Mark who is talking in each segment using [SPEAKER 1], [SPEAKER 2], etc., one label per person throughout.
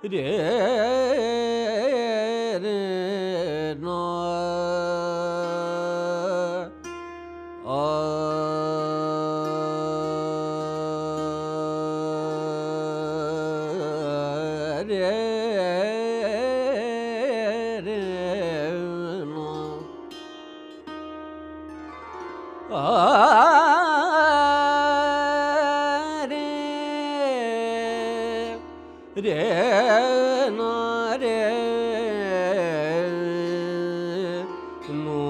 [SPEAKER 1] रे रे नो रे रे नो रे ना रे नो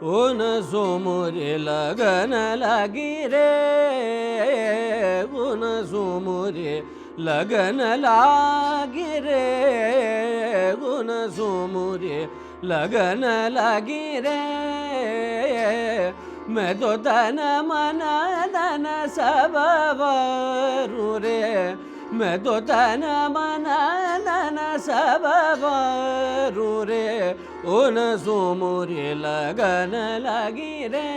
[SPEAKER 1] ओ न सो मोरे लगन लगी रे ओ न सो मोरे लगन लागी रे ओ न सो मोरे लगन लगी रे मैं तो तन मन धन सब वारू रे मैं तो तन मन धन सब वारू रे ओ न सो मोरे लगन लगी रे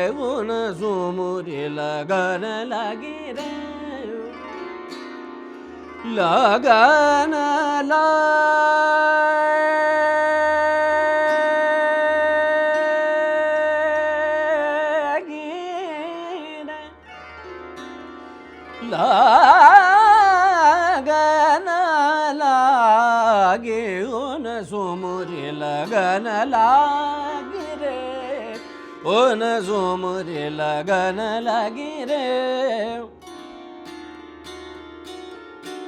[SPEAKER 1] ओ न सो मोरे लगन लगी रे लगन लगी रे लगन लागे ओ न सो मोरे लगन लागे रे ओ न सो मोरे लगन लगी रे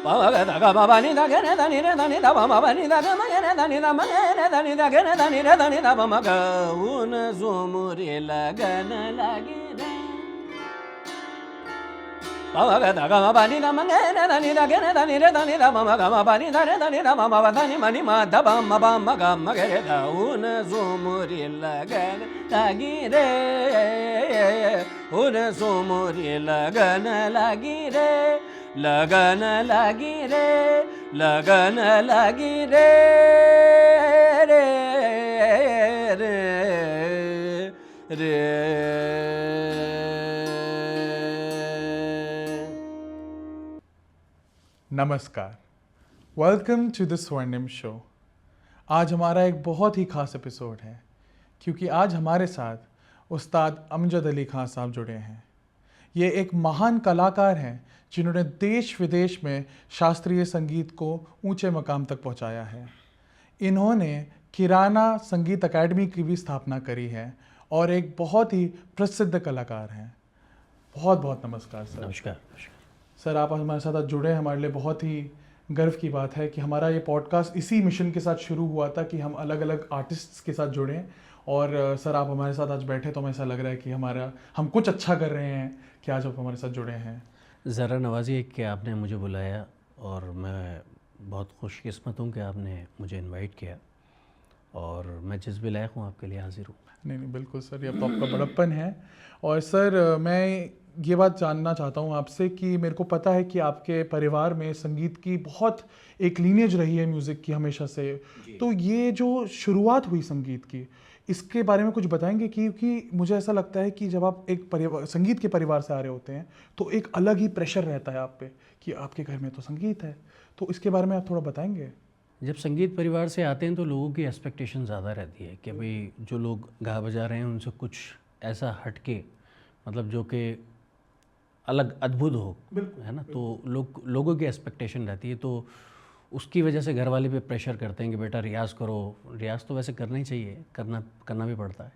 [SPEAKER 1] पावा गा गा बाबा नि दा गे ने दा नि रे दा नि दा बाबा नि दा गा म गे ने दा नि दा म गे ने दा नि दा गे ने दा नि रे दा नि दा म गा ओ न सो मोरे लगन लगी रे पावा गा गा बाबा नि दा म गे ने दा नि दा गे ने दा नि रे दा नि दा म गा म बा नि दा रे दा नि दा म बा दा नि म नि म दा बा म गा म गे रे दा ओ न सो मोरे लगन लगी रे ओ न सो मोरे लगन लगी रे लगन लगी रे लगन लगी रे रे रे रे
[SPEAKER 2] नमस्कार, वेलकम टू द स्वर्णिम शो। आज हमारा एक बहुत ही खास एपिसोड है क्योंकि आज हमारे साथ उस्ताद अमजद अली खान साहब जुड़े हैं। ये एक महान कलाकार हैं जिन्होंने देश विदेश में शास्त्रीय संगीत को ऊंचे मकाम तक पहुंचाया है। इन्होंने किराना संगीत अकेडमी की भी स्थापना करी है और एक बहुत ही प्रसिद्ध कलाकार हैं। बहुत बहुत नमस्कार सर।
[SPEAKER 1] नमस्कार
[SPEAKER 2] सर, आप हमारे साथ आज जुड़े हैं, हमारे लिए बहुत ही गर्व की बात है कि हमारा ये पॉडकास्ट इसी मिशन के साथ शुरू हुआ था कि हम अलग अलग आर्टिस्ट्स के साथ जुड़ें। और सर, आप हमारे साथ आज बैठे तो हमें ऐसा लग रहा है कि हम कुछ अच्छा कर रहे हैं कि आज आप हमारे साथ जुड़े हैं।
[SPEAKER 1] ज़रा नवाजी है कि आपने मुझे बुलाया और मैं बहुत खुशकिस्मत हूँ कि आपने मुझे इनवाइट किया और मैं जिस भी लायक हूँ आपके लिए हाजिर हूँ।
[SPEAKER 2] नहीं, बिल्कुल सर, ये तो आपका बड़प्पन है। और सर, मैं ये बात जानना चाहता हूँ आपसे कि मेरे को पता है कि आपके परिवार में संगीत की बहुत एक लीनियज रही है म्यूज़िक की हमेशा से। तो ये जो शुरुआत हुई संगीत की, इसके बारे में कुछ बताएंगे? क्योंकि मुझे ऐसा लगता है कि जब आप एक संगीत के परिवार से आ रहे होते हैं तो एक अलग ही प्रेशर रहता है आप पे कि आपके घर में तो संगीत है। तो इसके बारे में आप थोड़ा बताएंगे?
[SPEAKER 1] जब संगीत परिवार से आते हैं तो लोगों की एक्सपेक्टेशन ज़्यादा रहती है कि भाई जो लोग गा बजा रहे हैं उनसे कुछ ऐसा हटके, मतलब जो कि अलग अद्भुत हो, है ना। तो लोगों की एक्सपेक्टेशन रहती है, तो उसकी वजह से घर वाले पे प्रेशर करते हैं कि बेटा रियाज़ करो। रियाज़ तो वैसे करना ही चाहिए, करना भी पड़ता है,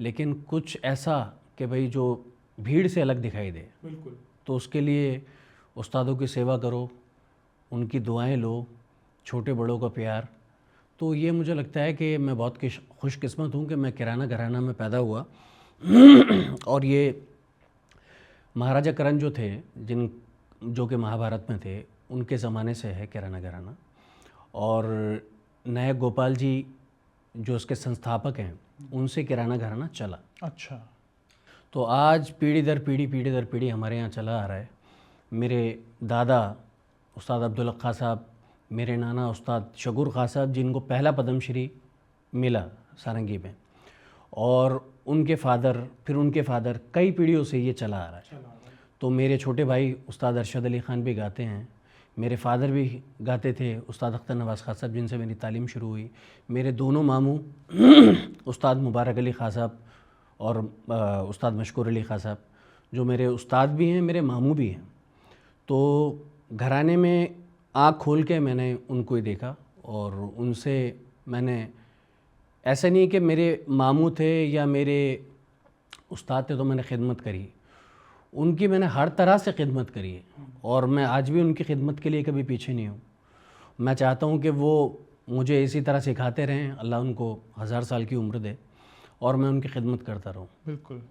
[SPEAKER 1] लेकिन कुछ ऐसा कि भाई जो भीड़ से अलग दिखाई दे,
[SPEAKER 2] बिल्कुल।
[SPEAKER 1] तो उसके लिए उस्तादों की सेवा करो, उनकी दुआएं लो, छोटे बड़ों का प्यार। तो ये मुझे लगता है कि मैं बहुत खुशकिस्मत हूँ कि मैं किराना घराना में पैदा हुआ। और ये महाराजा करण जो थे, जो कि महाभारत में थे, उनके ज़माने से है किराना घराना। और नायक गोपाल जी जो उसके संस्थापक हैं, उनसे किराना घराना चला।
[SPEAKER 2] अच्छा।
[SPEAKER 1] तो आज पीढ़ी दर पीढ़ी हमारे यहाँ चला आ रहा है। मेरे दादा उस्ताद अब्दुल हक खां साहब, मेरे नाना उस्ताद शगुर खां साहब, जिनको पहला पद्मश्री मिला सारंगी में, और उनके फादर, फिर उनके फादर, कई पीढ़ियों से ये चला आ रहा है। तो मेरे छोटे भाई उस्ताद अरशद अली ख़ान भी गाते हैं, मेरे फादर भी गाते थे, उस्ताद अख्तर नवाज़ खां साहब जिनसे मेरी तालीम शुरू हुई। मेरे दोनों मामू उस्ताद मुबारक अली खां साहब और उस्ताद मशकूर अली खां साहब, जो मेरे उस्ताद भी हैं, मेरे मामू भी हैं। तो घराने में आँख खोल के मैंने उनको ही देखा और उनसे मैंने, ऐसा नहीं है कि मेरे मामू थे या मेरे उस्ताद थे तो मैंने खिदमत करी, उनकी मैंने हर तरह से खिदमत करी है और मैं आज भी उनकी खिदमत के लिए कभी पीछे नहीं हूँ। मैं चाहता हूँ कि वो मुझे इसी तरह सिखाते रहें, अल्लाह उनको 1000 साल की उम्र दे और मैं उनकी खिदमत करता रहूँ।
[SPEAKER 2] बिल्कुल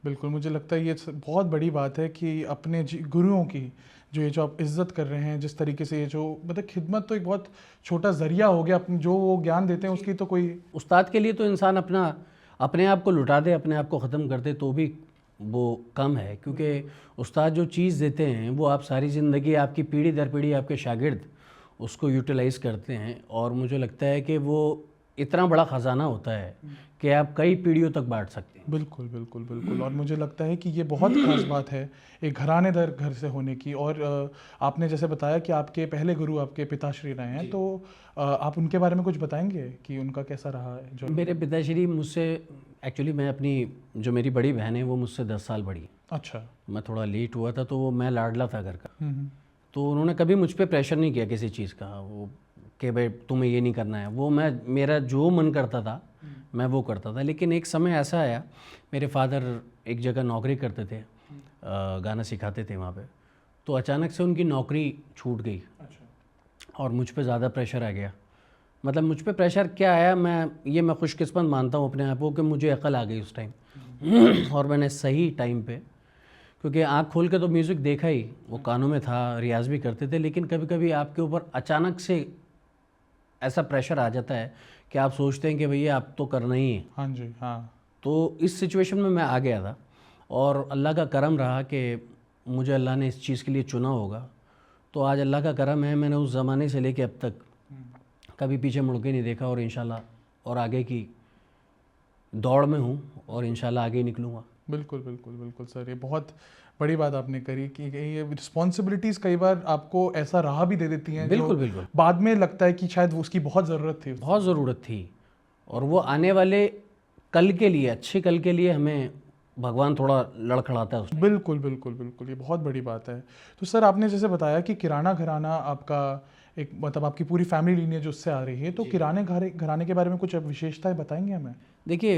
[SPEAKER 2] बिल्कुल, मुझे लगता है ये बहुत बड़ी बात है कि अपने गुरुओं की ये जो आप इज़्ज़त कर रहे हैं, जिस तरीके से ये जो मतलब खिदमत तो एक बहुत छोटा ज़रिया हो गया, जो वो ज्ञान देते हैं उसकी तो कोई,
[SPEAKER 1] उस्ताद के लिए तो इंसान अपने आप को लुटा दे, अपने आप को ख़त्म कर दे तो भी वो कम है, क्योंकि उस्ताद जो चीज़ देते हैं वो आप सारी ज़िंदगी, आपकी पीढ़ी दर पीढ़ी आपके शागिर्द उसको यूटिलाइज़ करते हैं और मुझे लगता है कि वो इतना बड़ा ख़जाना होता है कि आप कई पीढ़ियों तक बांट सकते हैं।
[SPEAKER 2] बिल्कुल बिल्कुल बिल्कुल। और मुझे लगता है कि ये बहुत खास बात है एक घराने दर घर से होने की। और आपने जैसे बताया कि आपके पहले गुरु आपके पिताश्री रहे हैं, तो आप उनके बारे में कुछ बताएंगे कि उनका कैसा रहा है? जो
[SPEAKER 1] मेरे पिताश्री मुझसे, एक्चुअली मैं अपनी, जो मेरी बड़ी बहन है वो मुझसे 10 साल बड़ी है।
[SPEAKER 2] अच्छा।
[SPEAKER 1] मैं थोड़ा लेट हुआ था तो वो, मैं लाडला था घर का,
[SPEAKER 2] हम्म।
[SPEAKER 1] तो उन्होंने कभी मुझ पे प्रेशर नहीं किया किसी चीज़ का, वो कि भाई तुम्हें ये नहीं करना है, वो मेरा जो मन करता था मैं वो करता था। लेकिन एक समय ऐसा आया, मेरे फादर एक जगह नौकरी करते थे, गाना सिखाते थे वहाँ पे, तो अचानक से उनकी नौकरी छूट गई।
[SPEAKER 2] अच्छा।
[SPEAKER 1] और मुझ पे ज़्यादा प्रेशर आ गया। मतलब मुझ पे प्रेशर क्या आया, मैं खुशकिस्मत मानता हूँ अपने आप को कि मुझे अकल आ गई उस टाइम और मैंने सही टाइम पे, क्योंकि आँख खोल के तो म्यूज़िक देखा ही, वो कानों में था, रियाज भी करते थे, लेकिन कभी कभी आपके ऊपर अचानक से ऐसा प्रेशर आ जाता है कि आप सोचते हैं कि भैया आप तो करना ही है।
[SPEAKER 2] हाँ जी, हाँ।
[SPEAKER 1] तो इस सिचुएशन में मैं आ गया था और अल्लाह का करम रहा कि मुझे अल्लाह ने इस चीज़ के लिए चुना होगा। तो आज अल्लाह का करम है, मैंने उस ज़माने से लेके अब तक कभी पीछे मुड़ के नहीं देखा और इंशाल्लाह और आगे की दौड़ में हूँ और इंशाल्लाह आगे निकलूँगा।
[SPEAKER 2] बिल्कुल बिल्कुल बिल्कुल सर, ये बहुत बड़ी बात आपने करी कि ये रिस्पॉन्सिबिलिटीज़ कई बार आपको ऐसा राह भी दे देती हैं
[SPEAKER 1] बिल्कुल
[SPEAKER 2] जो
[SPEAKER 1] बिल्कुल
[SPEAKER 2] बाद में लगता है कि शायद उसकी बहुत ज़रूरत थी।
[SPEAKER 1] बहुत ज़रूरत थी और वो आने वाले कल के लिए, अच्छे कल के लिए हमें भगवान थोड़ा लड़खड़ाता है उसमें।
[SPEAKER 2] बिल्कुल बिल्कुल बिल्कुल, ये बहुत बड़ी बात है। तो सर आपने जैसे बताया कि किराना घराना आपका एक, मतलब आपकी पूरी फैमिली लीनियज उससे आ रही है, तो किराने घराने के बारे में कुछ विशेषताएं बताएंगे हमें?
[SPEAKER 1] देखिए,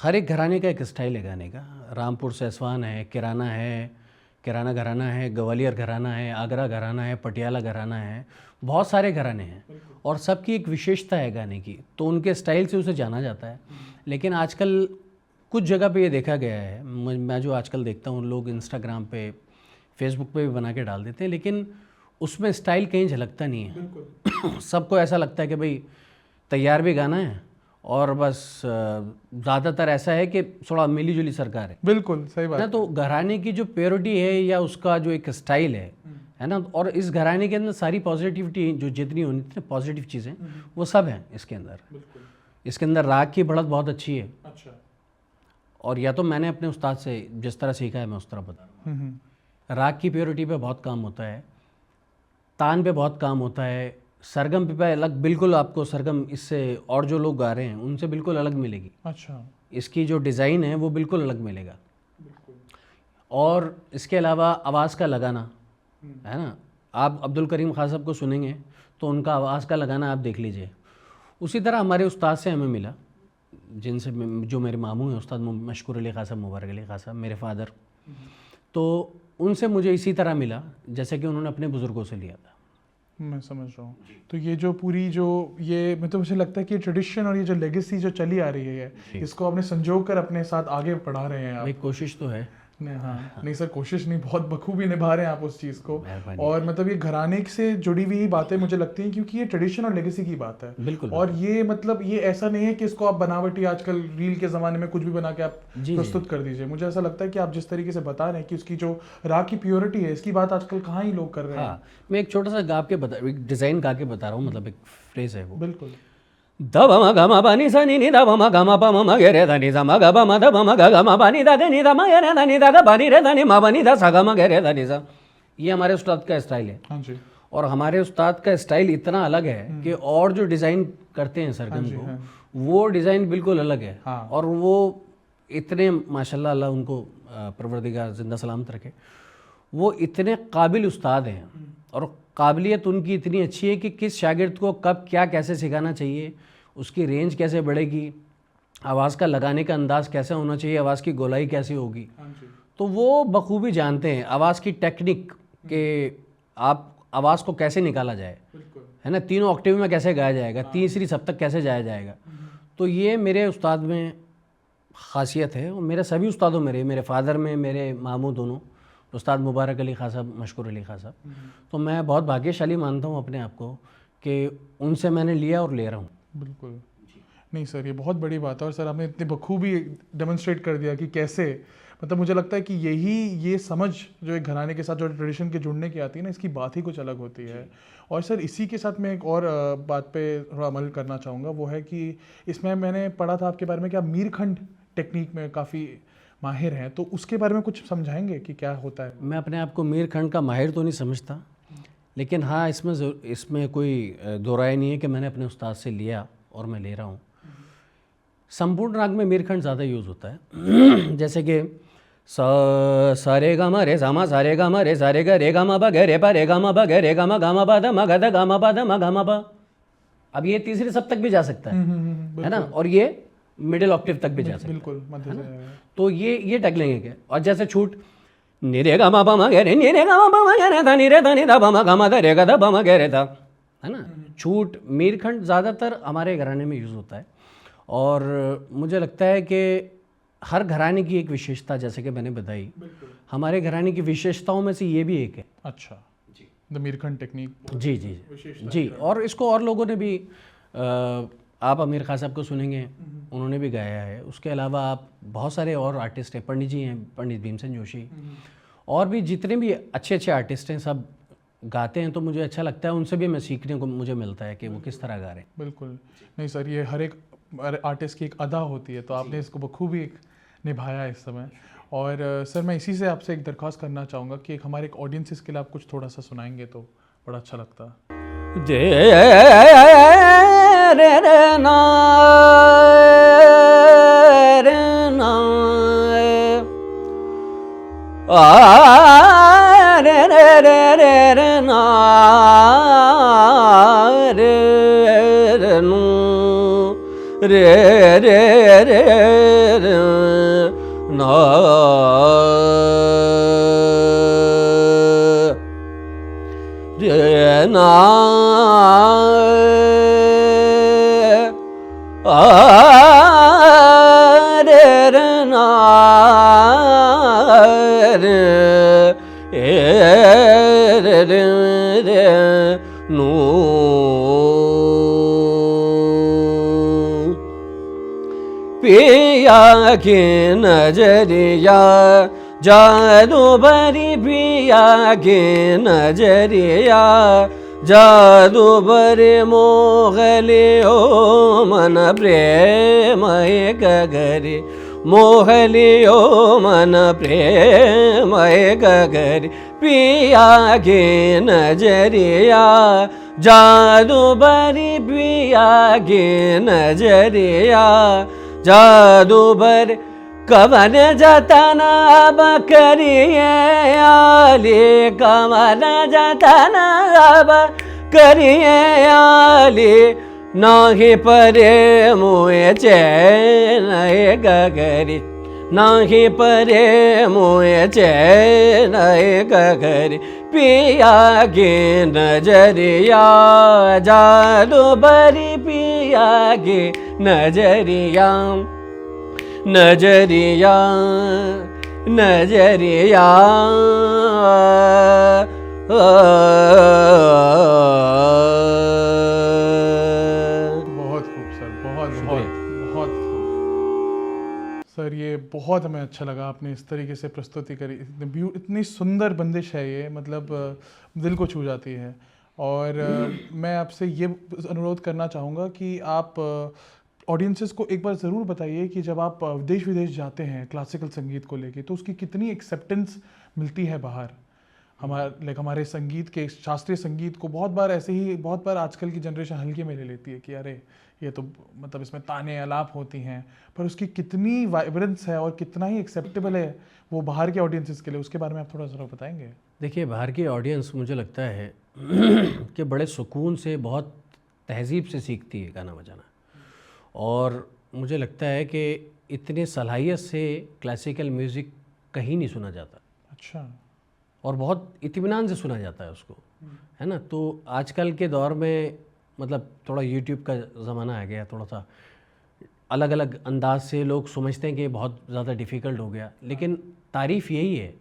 [SPEAKER 1] हर एक घराने का एक स्टाइल है गाने का। रामपुर सैसवान है, किराना घराना है, ग्वालियर घराना है, आगरा घराना है, पटियाला घराना है, बहुत सारे घराने हैं और सबकी एक विशेषता है गाने की, तो उनके स्टाइल से उसे जाना जाता है। लेकिन आजकल कुछ जगह पे ये देखा गया है, मैं जो आजकल देखता हूँ, लोग इंस्टाग्राम पे, फेसबुक पे भी बना के डाल देते हैं, लेकिन उसमें स्टाइल कहीं झलकता नहीं है। सबको ऐसा लगता है कि भाई तैयार भी गाना है और बस ज़्यादातर ऐसा है कि थोड़ा मिली जुली सरकार है।
[SPEAKER 2] बिल्कुल सही बात
[SPEAKER 1] ना, तो घराने की जो प्योरिटी है या उसका जो एक स्टाइल है ना, और इस घराने के अंदर सारी पॉजिटिविटी जो जितनी होनी थी, पॉजिटिव चीज़ें वो सब हैं इसके अंदर। इसके अंदर राग की बढ़त बहुत अच्छी है।
[SPEAKER 2] अच्छा।
[SPEAKER 1] और या तो मैंने अपने उस्ताद से जिस तरह सीखा है मैं उस तरह बता रहा हूँ। राग की प्योरिटी पे बहुत काम होता है, तान पे बहुत काम होता है, सरगम पे अलग, बिल्कुल आपको सरगम इससे और जो लोग गा रहे हैं उनसे बिल्कुल अलग मिलेगी।
[SPEAKER 2] अच्छा।
[SPEAKER 1] इसकी जो डिज़ाइन है वो बिल्कुल अलग मिलेगा। और इसके अलावा आवाज़ का लगाना है ना, आप अब्दुल करीम खान साहब को सुनेंगे तो उनका आवाज़ का लगाना आप देख लीजिए। उसी तरह हमारे उस्ताद से हमें मिला, जिनसे जो मेरे मामू हैं, उस्ताद मशकूर अली खान साहब, मुबारक अली खान साहब, मेरे फादर, तो उनसे मुझे इसी तरह मिला जैसे कि उन्होंने अपने बुज़ुर्गों से लिया था।
[SPEAKER 2] मैं समझ रहा हूँ। तो ये जो पूरी जो ये मतलब मुझे लगता है कि ट्रेडिशन और ये जो लेगेसी जो चली आ रही है, इसको आपने संजो कर अपने साथ आगे बढ़ा रहे हैं आप।
[SPEAKER 1] भाई कोशिश तो है।
[SPEAKER 2] नहीं, हाँ नहीं सर, कोशिश नहीं, बहुत बखूबी निभा रहे हैं आप उस चीज़ को।
[SPEAKER 1] मेहरबानी।
[SPEAKER 2] और मतलब ये घराने से जुड़ी हुई बातें मुझे लगती हैं क्योंकि ये ट्रेडिशन और लेगेसी की बात है।
[SPEAKER 1] बिल्कुल।
[SPEAKER 2] और ये मतलब ये ऐसा नहीं है कि इसको आप बनावटी आजकल रील के ज़माने में कुछ भी बना के आप प्रस्तुत कर दीजिए। मुझे ऐसा लगता है कि आप जिस तरीके से बता रहे हैं कि उसकी जो राग की प्योरिटी है, इसकी बात आजकल कहाँ ही लोग कर रहे हैं।
[SPEAKER 1] हाँ, मैं एक छोटा सा एक डिज़ाइन गा के बता रहा हूँ, मतलब एक फ्रेज है वो।
[SPEAKER 2] बिल्कुल।
[SPEAKER 1] द ब म ग म प नि सा नि नि द ब म ग म प म म गे रे ध नि सा म ग ब म द ब म ग ग म प नि द द नि द म गे रे ध नि द द प नि रे ध नि म प नि द सा ग म गे रे ध नि सा। ये हमारे उस्ताद का स्टाइल है।
[SPEAKER 2] हाँ जी।
[SPEAKER 1] और हमारे उस्ताद का स्टाइल इतना अलग है कि और जो डिज़ाइन करते हैं सरगम
[SPEAKER 2] जी,
[SPEAKER 1] को
[SPEAKER 2] हाँ।
[SPEAKER 1] वो डिज़ाइन बिल्कुल अलग है।
[SPEAKER 2] हाँ।
[SPEAKER 1] और वो इतने माशाल्लाह, अल्लाह उनको परवरदिगार जिंदा सलामत रखे, वो इतने काबिल उस्ताद हैं और काबिलियत उनकी इतनी अच्छी है कि किस शागिर्द को कब क्या कैसे सिखाना चाहिए, उसकी रेंज कैसे बढ़ेगी, आवाज़ का लगाने का अंदाज़ कैसे होना चाहिए, आवाज़ की गोलाई कैसे होगी, तो वो बखूबी जानते हैं आवाज़ की टेक्निक के आप आवाज़ को कैसे निकाला जाए, है ना, तीनों ऑक्टेव में कैसे गाया जाएगा, तीसरी सप्तक कैसे जाया जाएगा। तो ये मेरे उस्ताद में ख़ासियत है। और मेरे सभी उस्तादों में रही, मेरे फादर में, मेरे मामू दोनों, उस्ताद मुबारक अली खां साहब, मशकूर अली खां साहब। तो मैं बहुत भाग्यशाली मानता हूँ अपने आप को कि उनसे मैंने लिया और ले रहा हूँ।
[SPEAKER 2] बिल्कुल। नहीं सर, ये बहुत बड़ी बात है और सर आपने इतनी बखूबी डेमोन्स्ट्रेट कर दिया कि कैसे, मतलब मुझे लगता है कि ये समझ जो एक घराने के साथ जो ट्रेडिशन के जुड़ने की आती है ना, इसकी बात ही कुछ अलग होती है। और सर इसी के साथ मैं एक और बात पे थोड़ा अमल करना चाहूँगा, वो है कि इसमें मैंने पढ़ा था आपके बारे में कि आप मीरखंड टेक्निक में काफ़ी माहिर हैं, तो उसके बारे में कुछ समझाएंगे कि क्या होता है?
[SPEAKER 1] मैं अपने आप को मीरखंड का माहिर तो नहीं समझता, लेकिन हाँ इसमें कोई दो राय नहीं है कि मैंने अपने उस्ताद से लिया और मैं ले रहा हूँ। संपूर्ण राग में मीरखंड ज़्यादा यूज़ होता है। जैसे कि सा रे ग म रे सा म सा रे ग म रे सा रे ग रे ग म ब ग रे प रे ग म ब ग रे ग म ग म प द म ग द ग म प द म ग म प। अब ये तीसरी सब तक भी जा सकता है ना, और ये मिडिल ऑक्टेव तक भी जा सकता है।
[SPEAKER 2] बिल्कुल मध्य से।
[SPEAKER 1] तो ये टक लेंगे क्या। और जैसे छूट नि रे ग म प म ग रे नि रे ग म प म ग रे ध नि रे ध नि द प म ग म द रे ग द प म ग रे ध, है ना। छूट मीरखंड ज़्यादातर हमारे घराने में यूज़ होता है। और मुझे लगता है कि हर घराने की एक विशेषता, जैसे कि मैंने बताई, हमारे घराने की विशेषताओं में से ये भी एक है।
[SPEAKER 2] अच्छा जी, द मीरखंड टेक्निक।
[SPEAKER 1] जी जी जी। और इसको और लोगों ने भी आप आमिर खान साहब को सुनेंगे, उन्होंने भी गाया है। उसके अलावा आप बहुत सारे और आर्टिस्ट हैं, पंडित जी हैं, पंडित भीमसेन जोशी, और भी जितने भी अच्छे अच्छे आर्टिस्ट हैं, सब गाते हैं। तो मुझे अच्छा लगता है, उनसे भी मैं सीखने को मुझे मिलता है कि वो किस तरह गा रहे हैं।
[SPEAKER 2] बिल्कुल। नहीं सर, ये हर एक आर्टिस्ट की एक अदा होती है, तो आपने इसको बखूबी एक निभाया इस समय। और सर मैं इसी से आपसे एक दरख्वास्त करना चाहूँगा कि एक हमारे एक ऑडियंसेस के लिए आप कुछ थोड़ा सा सुनाएंगे तो बड़ा अच्छा लगता।
[SPEAKER 1] जे रे रे ना रे ना आ रे रे रे रे रे ना रे रे नु रे रे रे रे ना रे ना आ रे रे ना रे रे रे रे नु पिया की नजरिया जादू भरी, पिया की नजरिया जादू भरे मोहलियो मन प्रेम गगरी, मोहलियो मन प्रेम गगरी। पिया की नजरिया जादू भरी, पिया की नजरिया जादू भरे कवन जतन अब करिए आली, कवन जतन अब करिए आली, नाही परे मुए चैन गगरी, नाही परे मुए चैन गगरी। पिया की नजरिया जादू भरी, पिया की नजरिया नजरिया नजरिया
[SPEAKER 2] बहुत खूब सर, बहुत बहुत बहुत खूब सर। ये बहुत हमें अच्छा लगा, आपने इस तरीके से प्रस्तुति करी, इतनी सुंदर बंदिश है ये, मतलब दिल को छू जाती है। और मैं आपसे ये अनुरोध करना चाहूँगा कि आप ऑडियंसेस को एक बार ज़रूर बताइए कि जब आप देश विदेश जाते हैं क्लासिकल संगीत को लेके तो उसकी कितनी एक्सेप्टेंस मिलती है बाहर। हमारे संगीत के शास्त्रीय संगीत को बहुत बार आजकल की जनरेशन हल्के में ले लेती है कि अरे ये तो मतलब इसमें ताने आलाप होती हैं, पर उसकी कितनी वाइब्रेंस है और कितना ही एक्सेप्टेबल है वो बाहर के ऑडियंसेस के लिए, उसके बारे में आप थोड़ा सा बताएंगे।
[SPEAKER 1] देखिए, बाहर की ऑडियंस मुझे लगता है कि बड़े सुकून से, बहुत तहजीब से सीखती है गाना बजाना, और मुझे लगता है कि इतने सलाहियत से क्लासिकल म्यूज़िक कहीं नहीं सुना जाता।
[SPEAKER 2] अच्छा।
[SPEAKER 1] और बहुत इत्मीनान से सुना जाता है उसको, है ना। तो आजकल के दौर में मतलब थोड़ा यूट्यूब का ज़माना आ गया, थोड़ा सा अलग अलग अंदाज से लोग समझते हैं कि बहुत ज़्यादा डिफ़िकल्ट हो गया, लेकिन तारीफ़ यही है,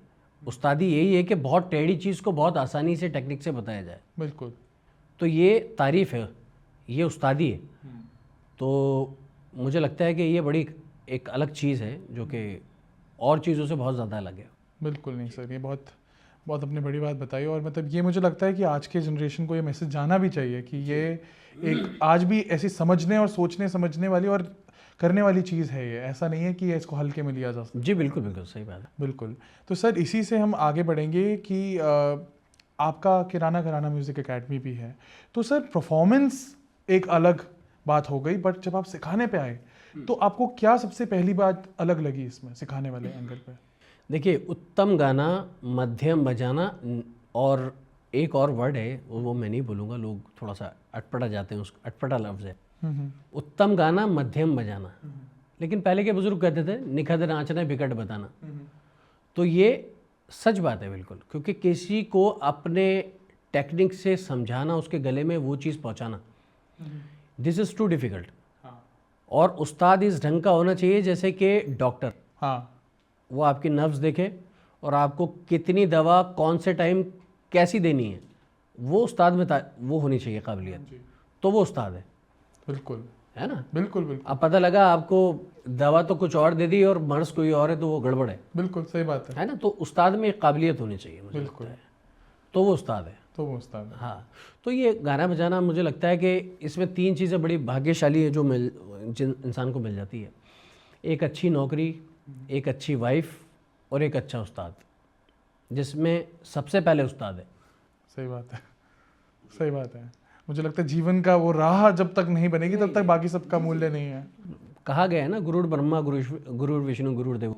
[SPEAKER 1] उस्तादी यही है कि बहुत टेढ़ी चीज़ को बहुत आसानी से टेक्निक से बताया जाए।
[SPEAKER 2] बिल्कुल।
[SPEAKER 1] तो ये तारीफ़ है, ये उस्तादी है। तो मुझे लगता है कि ये बड़ी एक अलग चीज़ है जो कि और चीज़ों से बहुत ज़्यादा अलग है।
[SPEAKER 2] बिल्कुल नहीं सर, ये बहुत अपने बड़ी बात बताई, और मतलब ये मुझे लगता है कि आज के जनरेशन को ये मैसेज जाना भी चाहिए कि ये एक आज भी ऐसी समझने और सोचने समझने वाली और करने वाली चीज़ है। ये ऐसा नहीं है कि इसको हल्के में लिया जा सकता।
[SPEAKER 1] जी बिल्कुल, बिल्कुल सही बात है।
[SPEAKER 2] बिल्कुल। तो सर इसी से हम आगे बढ़ेंगे कि आपका किराना घराना म्यूज़िक एकेडमी भी है, तो सर परफॉर्मेंस एक अलग बात हो गई, बट जब आप सिखाने पे आए तो आपको क्या सबसे पहली बात अलग लगी इसमें सिखाने वाले एंगल पे?
[SPEAKER 1] देखिए, उत्तम गाना, मध्यम बजाना, और एक और वर्ड है वो मैं नहीं बोलूँगा, लोग थोड़ा सा अटपटा जाते हैं, उसको अटपटा लफ्ज़ है। उत्तम गाना, मध्यम बजाना, लेकिन पहले के बुजुर्ग कहते थे निखद नाचना बिकट बताना। तो ये सच बात है बिल्कुल, क्योंकि किसी को अपने टेक्निक से समझाना, उसके गले में वो चीज़ पहुँचाना, दिस इज़ टू डिफ़िकल्ट। और उस्ताद इस ढंग का होना चाहिए जैसे कि डॉक्टर।
[SPEAKER 2] हाँ।
[SPEAKER 1] वो आपकी नब्ज़ देखे और आपको कितनी दवा कौन से टाइम कैसी देनी है, वो उस्ताद में वो होनी चाहिए काबिलियत, तो वो उस्ताद है।
[SPEAKER 2] बिल्कुल,
[SPEAKER 1] है ना।
[SPEAKER 2] बिल्कुल बिल्कुल।
[SPEAKER 1] अब पता लगा आपको दवा तो कुछ और दे दी और मर्ज कोई और है, तो वो गड़बड़ है।
[SPEAKER 2] बिल्कुल सही बात है
[SPEAKER 1] ना। तो उस्ताद में एक काबिलियत होनी चाहिए मुझे लगता है, तो वो उस्ताद है।
[SPEAKER 2] हाँ।
[SPEAKER 1] तो ये गाना बजाना मुझे लगता है कि इसमें 3 चीज़ें बड़ी भाग्यशाली है जो जिन इंसान को मिल जाती है। एक अच्छी नौकरी, एक अच्छी वाइफ और एक अच्छा उस्ताद, जिसमें सबसे पहले उस्ताद है।
[SPEAKER 2] सही बात है, सही बात है। मुझे लगता है जीवन का वो राह जब तक नहीं बनेगी तब तक बाकी सबका मूल्य नहीं है।
[SPEAKER 1] कहा गया है ना, गुरुर ब्रह्मा गुरुर विष्णु गुरुर देव।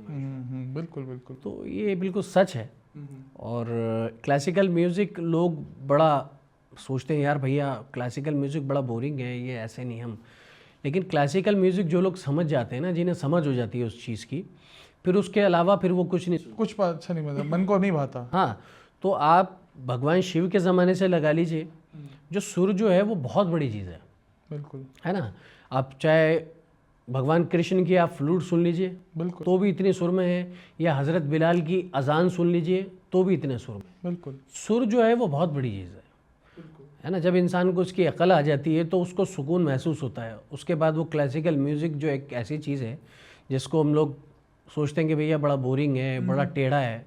[SPEAKER 2] बिल्कुल बिल्कुल।
[SPEAKER 1] तो ये बिल्कुल सच है। और क्लासिकल म्यूज़िक लोग बड़ा सोचते हैं, यार भैया क्लासिकल म्यूज़िक बड़ा बोरिंग है, ये ऐसे नहीं हम। लेकिन क्लासिकल म्यूज़िक जो लोग समझ जाते हैं ना, जिन्हें समझ हो जाती है उस चीज़ की, फिर उसके अलावा फिर वो कुछ
[SPEAKER 2] अच्छा नहीं, मतलब मन को नहीं भाता।
[SPEAKER 1] हाँ, तो आप भगवान शिव के ज़माने से लगा लीजिए, जो सुर जो है वो बहुत बड़ी चीज़ है।
[SPEAKER 2] बिल्कुल।
[SPEAKER 1] है ना। आप चाहे भगवान कृष्ण की आप फ्लूट सुन लीजिए,
[SPEAKER 2] बिल्कुल,
[SPEAKER 1] तो भी इतने सुर में है, या हज़रत बिलाल की अजान सुन लीजिए तो भी इतने सुर में।
[SPEAKER 2] बिल्कुल।
[SPEAKER 1] सुर जो है वो बहुत बड़ी चीज़ है ना। जब इंसान को उसकी अकल आ जाती है तो उसको सुकून महसूस होता है। उसके बाद वो क्लासिकल म्यूज़िक जो एक ऐसी चीज़ है जिसको हम लोग सोचते हैं कि भैया बड़ा बोरिंग है, बड़ा टेढ़ा है,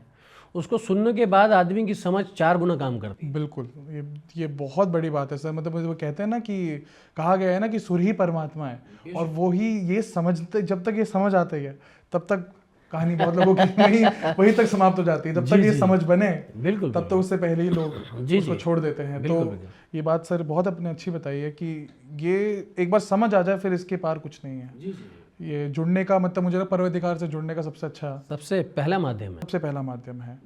[SPEAKER 1] उसको सुनने के बाद आदमी की समझ 4 गुना काम करती है।
[SPEAKER 2] बिल्कुल, ये बहुत बड़ी बात है सर। मतलब वो कहते हैं ना कि कहा गया है ना कि सुर ही परमात्मा है, और वो ही ये समझते, जब तक ये समझ आती है तब तक कहानी बहुत लोगों की वहीं तक समाप्त हो जाती है। जब तक ये समझ बने
[SPEAKER 1] बिल्कुल
[SPEAKER 2] तब तक उससे पहले ही लोग उसको छोड़ देते हैं। तो ये बात सर बहुत अपने अच्छी बताई है कि ये एक बार समझ आ जाए फिर इसके पार कुछ नहीं है। ये जुड़ने का मतलब मुझे परवैदिकार से जुड़ने का सबसे पहला माध्यम है।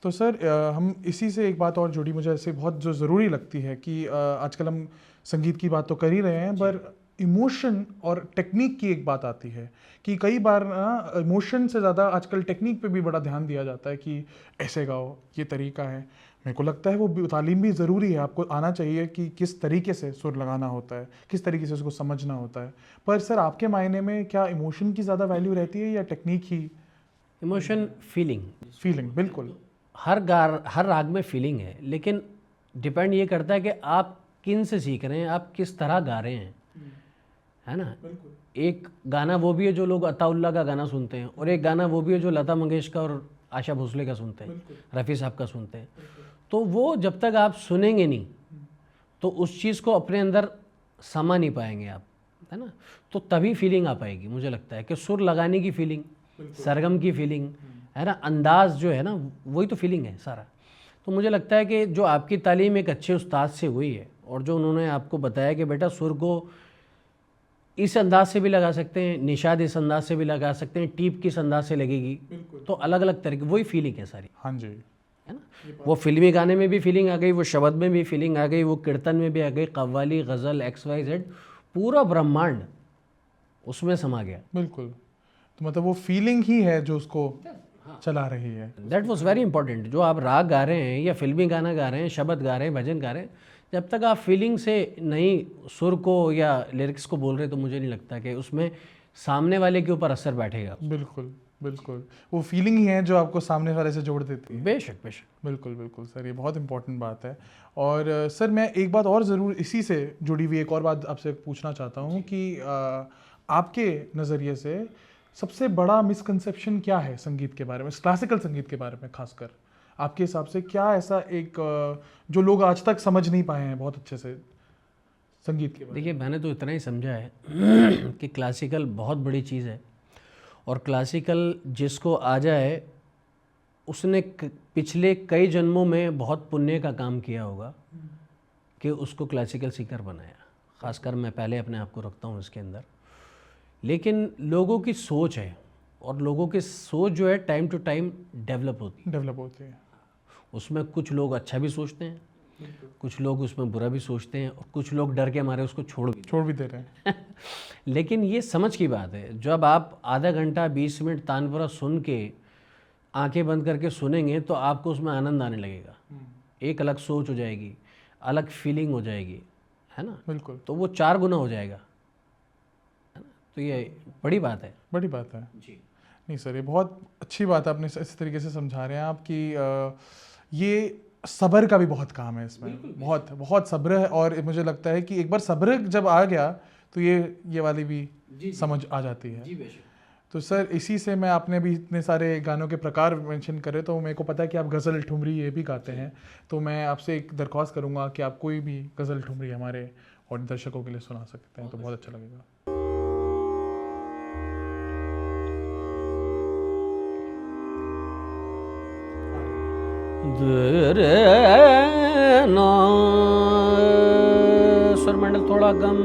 [SPEAKER 2] तो सर हम इसी से एक बात और जुड़ी मुझे ऐसे बहुत जो ज़रूरी लगती है कि आजकल हम संगीत की बात तो कर ही रहे हैं, पर इमोशन और टेक्निक की एक बात आती है कि कई बार ना इमोशन से ज़्यादा आजकल टेक्निक पे भी बड़ा ध्यान दिया जाता है कि ऐसे गाओ, ये तरीका है। मेरे को लगता है वो तालीम भी ज़रूरी है, आपको आना चाहिए कि किस तरीके से सुर लगाना होता है, किस तरीके से उसको समझना होता है। पर सर आपके मायने में क्या इमोशन की ज़्यादा वैल्यू रहती है या टेक्निक ही?
[SPEAKER 1] इमोशन, फीलिंग
[SPEAKER 2] बिल्कुल।
[SPEAKER 1] हर राग में फीलिंग है, लेकिन डिपेंड ये करता है कि आप किन से सीख रहे हैं, आप किस तरह गा रहे हैं, है ना। एक गाना वो भी है जो लोग अताउल्ला का गाना सुनते हैं, और एक गाना वो भी है जो लता मंगेशकर और आशा भोसले का सुनते हैं, रफ़ी साहब का सुनते हैं। तो वो जब तक आप सुनेंगे नहीं, तो उस चीज़ को अपने अंदर समा नहीं पाएंगे आप, है ना। तो तभी फीलिंग आ पाएगी। मुझे लगता है कि सुर लगाने की फीलिंग, सरगम की फीलिंग, है ना, अंदाज जो है ना, वही तो फीलिंग है सारा। तो मुझे लगता है कि जो आपकी तालीम एक अच्छे उस्ताद से हुई है और जो उन्होंने आपको बताया कि बेटा सुर को इस अंदाज से भी लगा सकते हैं, निशाद इस अंदाज से भी लगा सकते हैं, टीप किस अंदाज से लगेगी, तो अलग अलग तरीके, वही फीलिंग है सारी,
[SPEAKER 2] हाँ जी,
[SPEAKER 1] है ना। वो फिल्मी गाने में भी फीलिंग आ गई, वो शबद में भी फीलिंग आ गई, वो कीर्तन में भी आ गई, कव्वाली, गज़ल, XYZ, पूरा ब्रह्मांड उसमें समा गया।
[SPEAKER 2] बिल्कुल। तो मतलब वो फीलिंग ही है जो उसको चला रही है।
[SPEAKER 1] That was very important. जो आप राग गा रहे हैं या फिल्मी गाना गा रहे हैं, शब्द गा रहे हैं, भजन गा रहे हैं, जब तक आप फीलिंग से नहीं सुर को या लिरिक्स को बोल रहे हैं, तो मुझे नहीं लगता कि उसमें सामने वाले के ऊपर असर बैठेगा।
[SPEAKER 2] बिल्कुल बिल्कुल, वो फीलिंग ही है जो आपको सामने वाले से जोड़ देती है।
[SPEAKER 1] बेशक बेशक।
[SPEAKER 2] बिल्कुल बिल्कुल सर, ये बहुत इंपॉर्टेंट बात है। और सर मैं एक बात और ज़रूर इसी से जुड़ी हुई एक और बात आपसे पूछना चाहता हूँ कि आपके नज़रिए से सबसे बड़ा मिसकंसेप्शन क्या है संगीत के बारे में, क्लासिकल संगीत के बारे में खासकर? आपके हिसाब से क्या ऐसा एक जो लोग आज तक समझ नहीं पाए हैं बहुत अच्छे से संगीत के बारे में?
[SPEAKER 1] देखिए, मैंने तो इतना ही समझा है कि क्लासिकल बहुत बड़ी चीज़ है, और क्लासिकल जिसको आ जाए उसने पिछले कई जन्मों में बहुत पुण्य का काम किया होगा कि उसको क्लासिकल सीकर बनाया। ख़ासकर मैं पहले अपने आप को रखता हूँ इसके अंदर। लेकिन लोगों की सोच है, और लोगों की सोच जो है टाइम टू टाइम डेवलप होती है। उसमें कुछ लोग अच्छा भी सोचते हैं, कुछ लोग उसमें बुरा भी सोचते हैं, और कुछ लोग डर के मारे उसको छोड़ भी
[SPEAKER 2] दे रहे हैं।
[SPEAKER 1] लेकिन ये समझ की बात है, जब आप आधा घंटा 20 मिनट तानपुरा सुन के आंखें बंद करके सुनेंगे तो आपको उसमें आनंद आने लगेगा, एक अलग सोच हो जाएगी, अलग फीलिंग हो जाएगी, है ना।
[SPEAKER 2] बिल्कुल।
[SPEAKER 1] तो वो 4 गुना हो जाएगा, है ना। तो ये बड़ी बात है।
[SPEAKER 2] बड़ी बात है
[SPEAKER 1] जी।
[SPEAKER 2] नहीं सर, ये बहुत अच्छी बात आपने इस तरीके से समझा रहे हैं आप कि ये सब्र का भी बहुत काम है इसमें, बहुत बहुत सब्र है। और मुझे लगता है कि एक बार सब्र जब आ गया तो ये वाली भी समझ आ जाती है।
[SPEAKER 1] जी बेशक।
[SPEAKER 2] तो सर इसी से मैं, आपने भी इतने सारे गानों के प्रकार मेंशन करे, तो मेरे को पता है कि आप गज़ल ठुमरी ये भी गाते हैं। तो मैं आपसे एक दरख्वास्त करूँगा कि आप कोई भी गज़ल ठुमरी हमारे और दर्शकों के लिए सुना सकते हैं तो बहुत अच्छा लगेगा।
[SPEAKER 1] स्वर मंडल थोड़ा कम।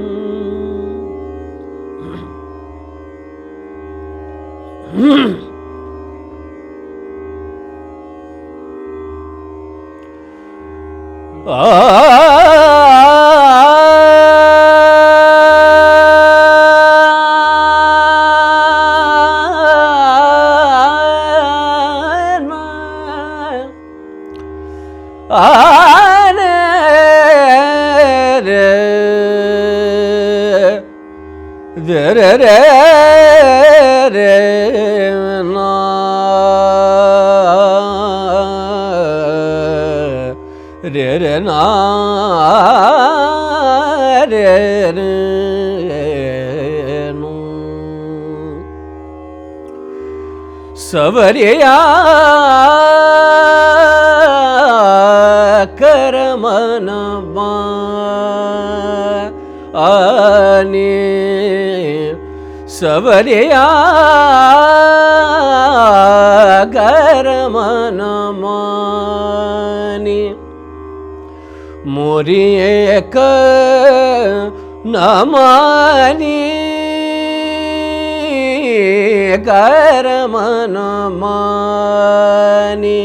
[SPEAKER 1] रे ना रे नो सवरिया कर मन बानी सवरिया कर मन मानी मोरी एक न मानी कर मन मानी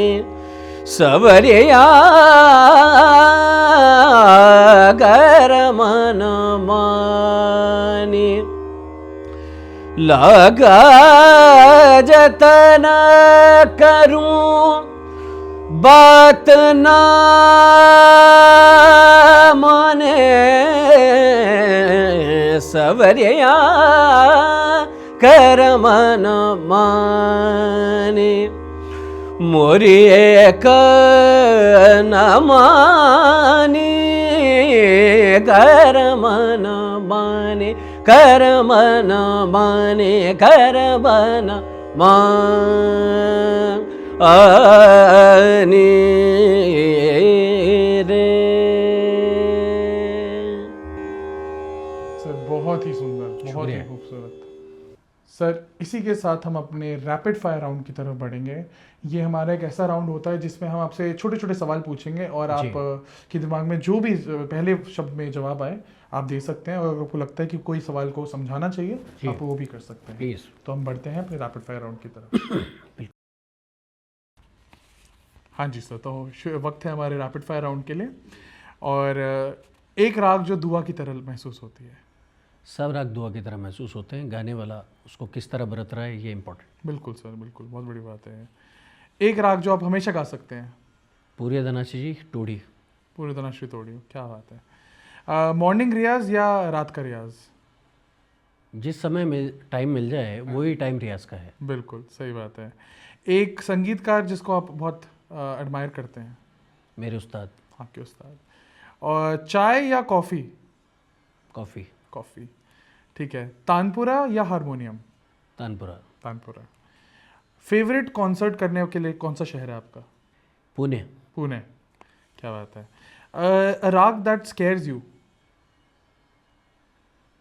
[SPEAKER 1] सवरिया कर मन मानी लगा जतन करूं बात ना माने सवरिया कर मन माने मोरी एक न मानी कर मन माने कर मन माने कर मन मानी रे।
[SPEAKER 2] सर इसी के साथ हम अपने रैपिड फायर राउंड की तरफ बढ़ेंगे। ये हमारा एक ऐसा राउंड होता है जिसमें हम आपसे छोटे छोटे सवाल पूछेंगे और
[SPEAKER 1] जी।
[SPEAKER 2] आप के दिमाग में जो भी पहले शब्द में जवाब आए आप दे सकते हैं, और अगर आपको लगता है कि कोई सवाल को समझाना चाहिए
[SPEAKER 1] जी।
[SPEAKER 2] आप वो भी कर सकते हैं।
[SPEAKER 1] प्लीज़।
[SPEAKER 2] तो हम बढ़ते हैं अपने रैपिड फायर राउंड की तरफ। हाँ जी सर, तो वक्त है हमारे रैपिड फायर राउंड के लिए। और एक राग जो दुआ की तरह महसूस होती है।
[SPEAKER 1] सब राग दुआ की तरह महसूस होते हैं, गाने वाला उसको किस तरह बरत रहा है ये इम्पोर्टेंट।
[SPEAKER 2] बिल्कुल सर, बिल्कुल, बहुत बड़ी बात है। एक राग जो आप हमेशा गा सकते हैं।
[SPEAKER 1] पूरी धनाशी जी, टूड़ी।
[SPEAKER 2] पूरी तरह श्री तोड़ी, क्या बात है। मॉर्निंग रियाज या रात का रियाज?
[SPEAKER 1] जिस समय टाइम मिल जाए वही टाइम रियाज का है।
[SPEAKER 2] बिल्कुल सही बात है। एक संगीतकार जिसको आप बहुत एडमायर करते हैं।
[SPEAKER 1] मेरे उस्ताद।
[SPEAKER 2] आपके उस्ताद। और चाय या कॉफ़ी?
[SPEAKER 1] कॉफ़ी।
[SPEAKER 2] कॉफ़ी, ठीक है। तानपुरा या harmonium?
[SPEAKER 1] Tanpura.
[SPEAKER 2] Tanpura. Favourite concert करने के लिए कौन सा शहर है आपका?
[SPEAKER 1] पुणे।
[SPEAKER 2] पुणे, क्या बात है। Raga that scares you?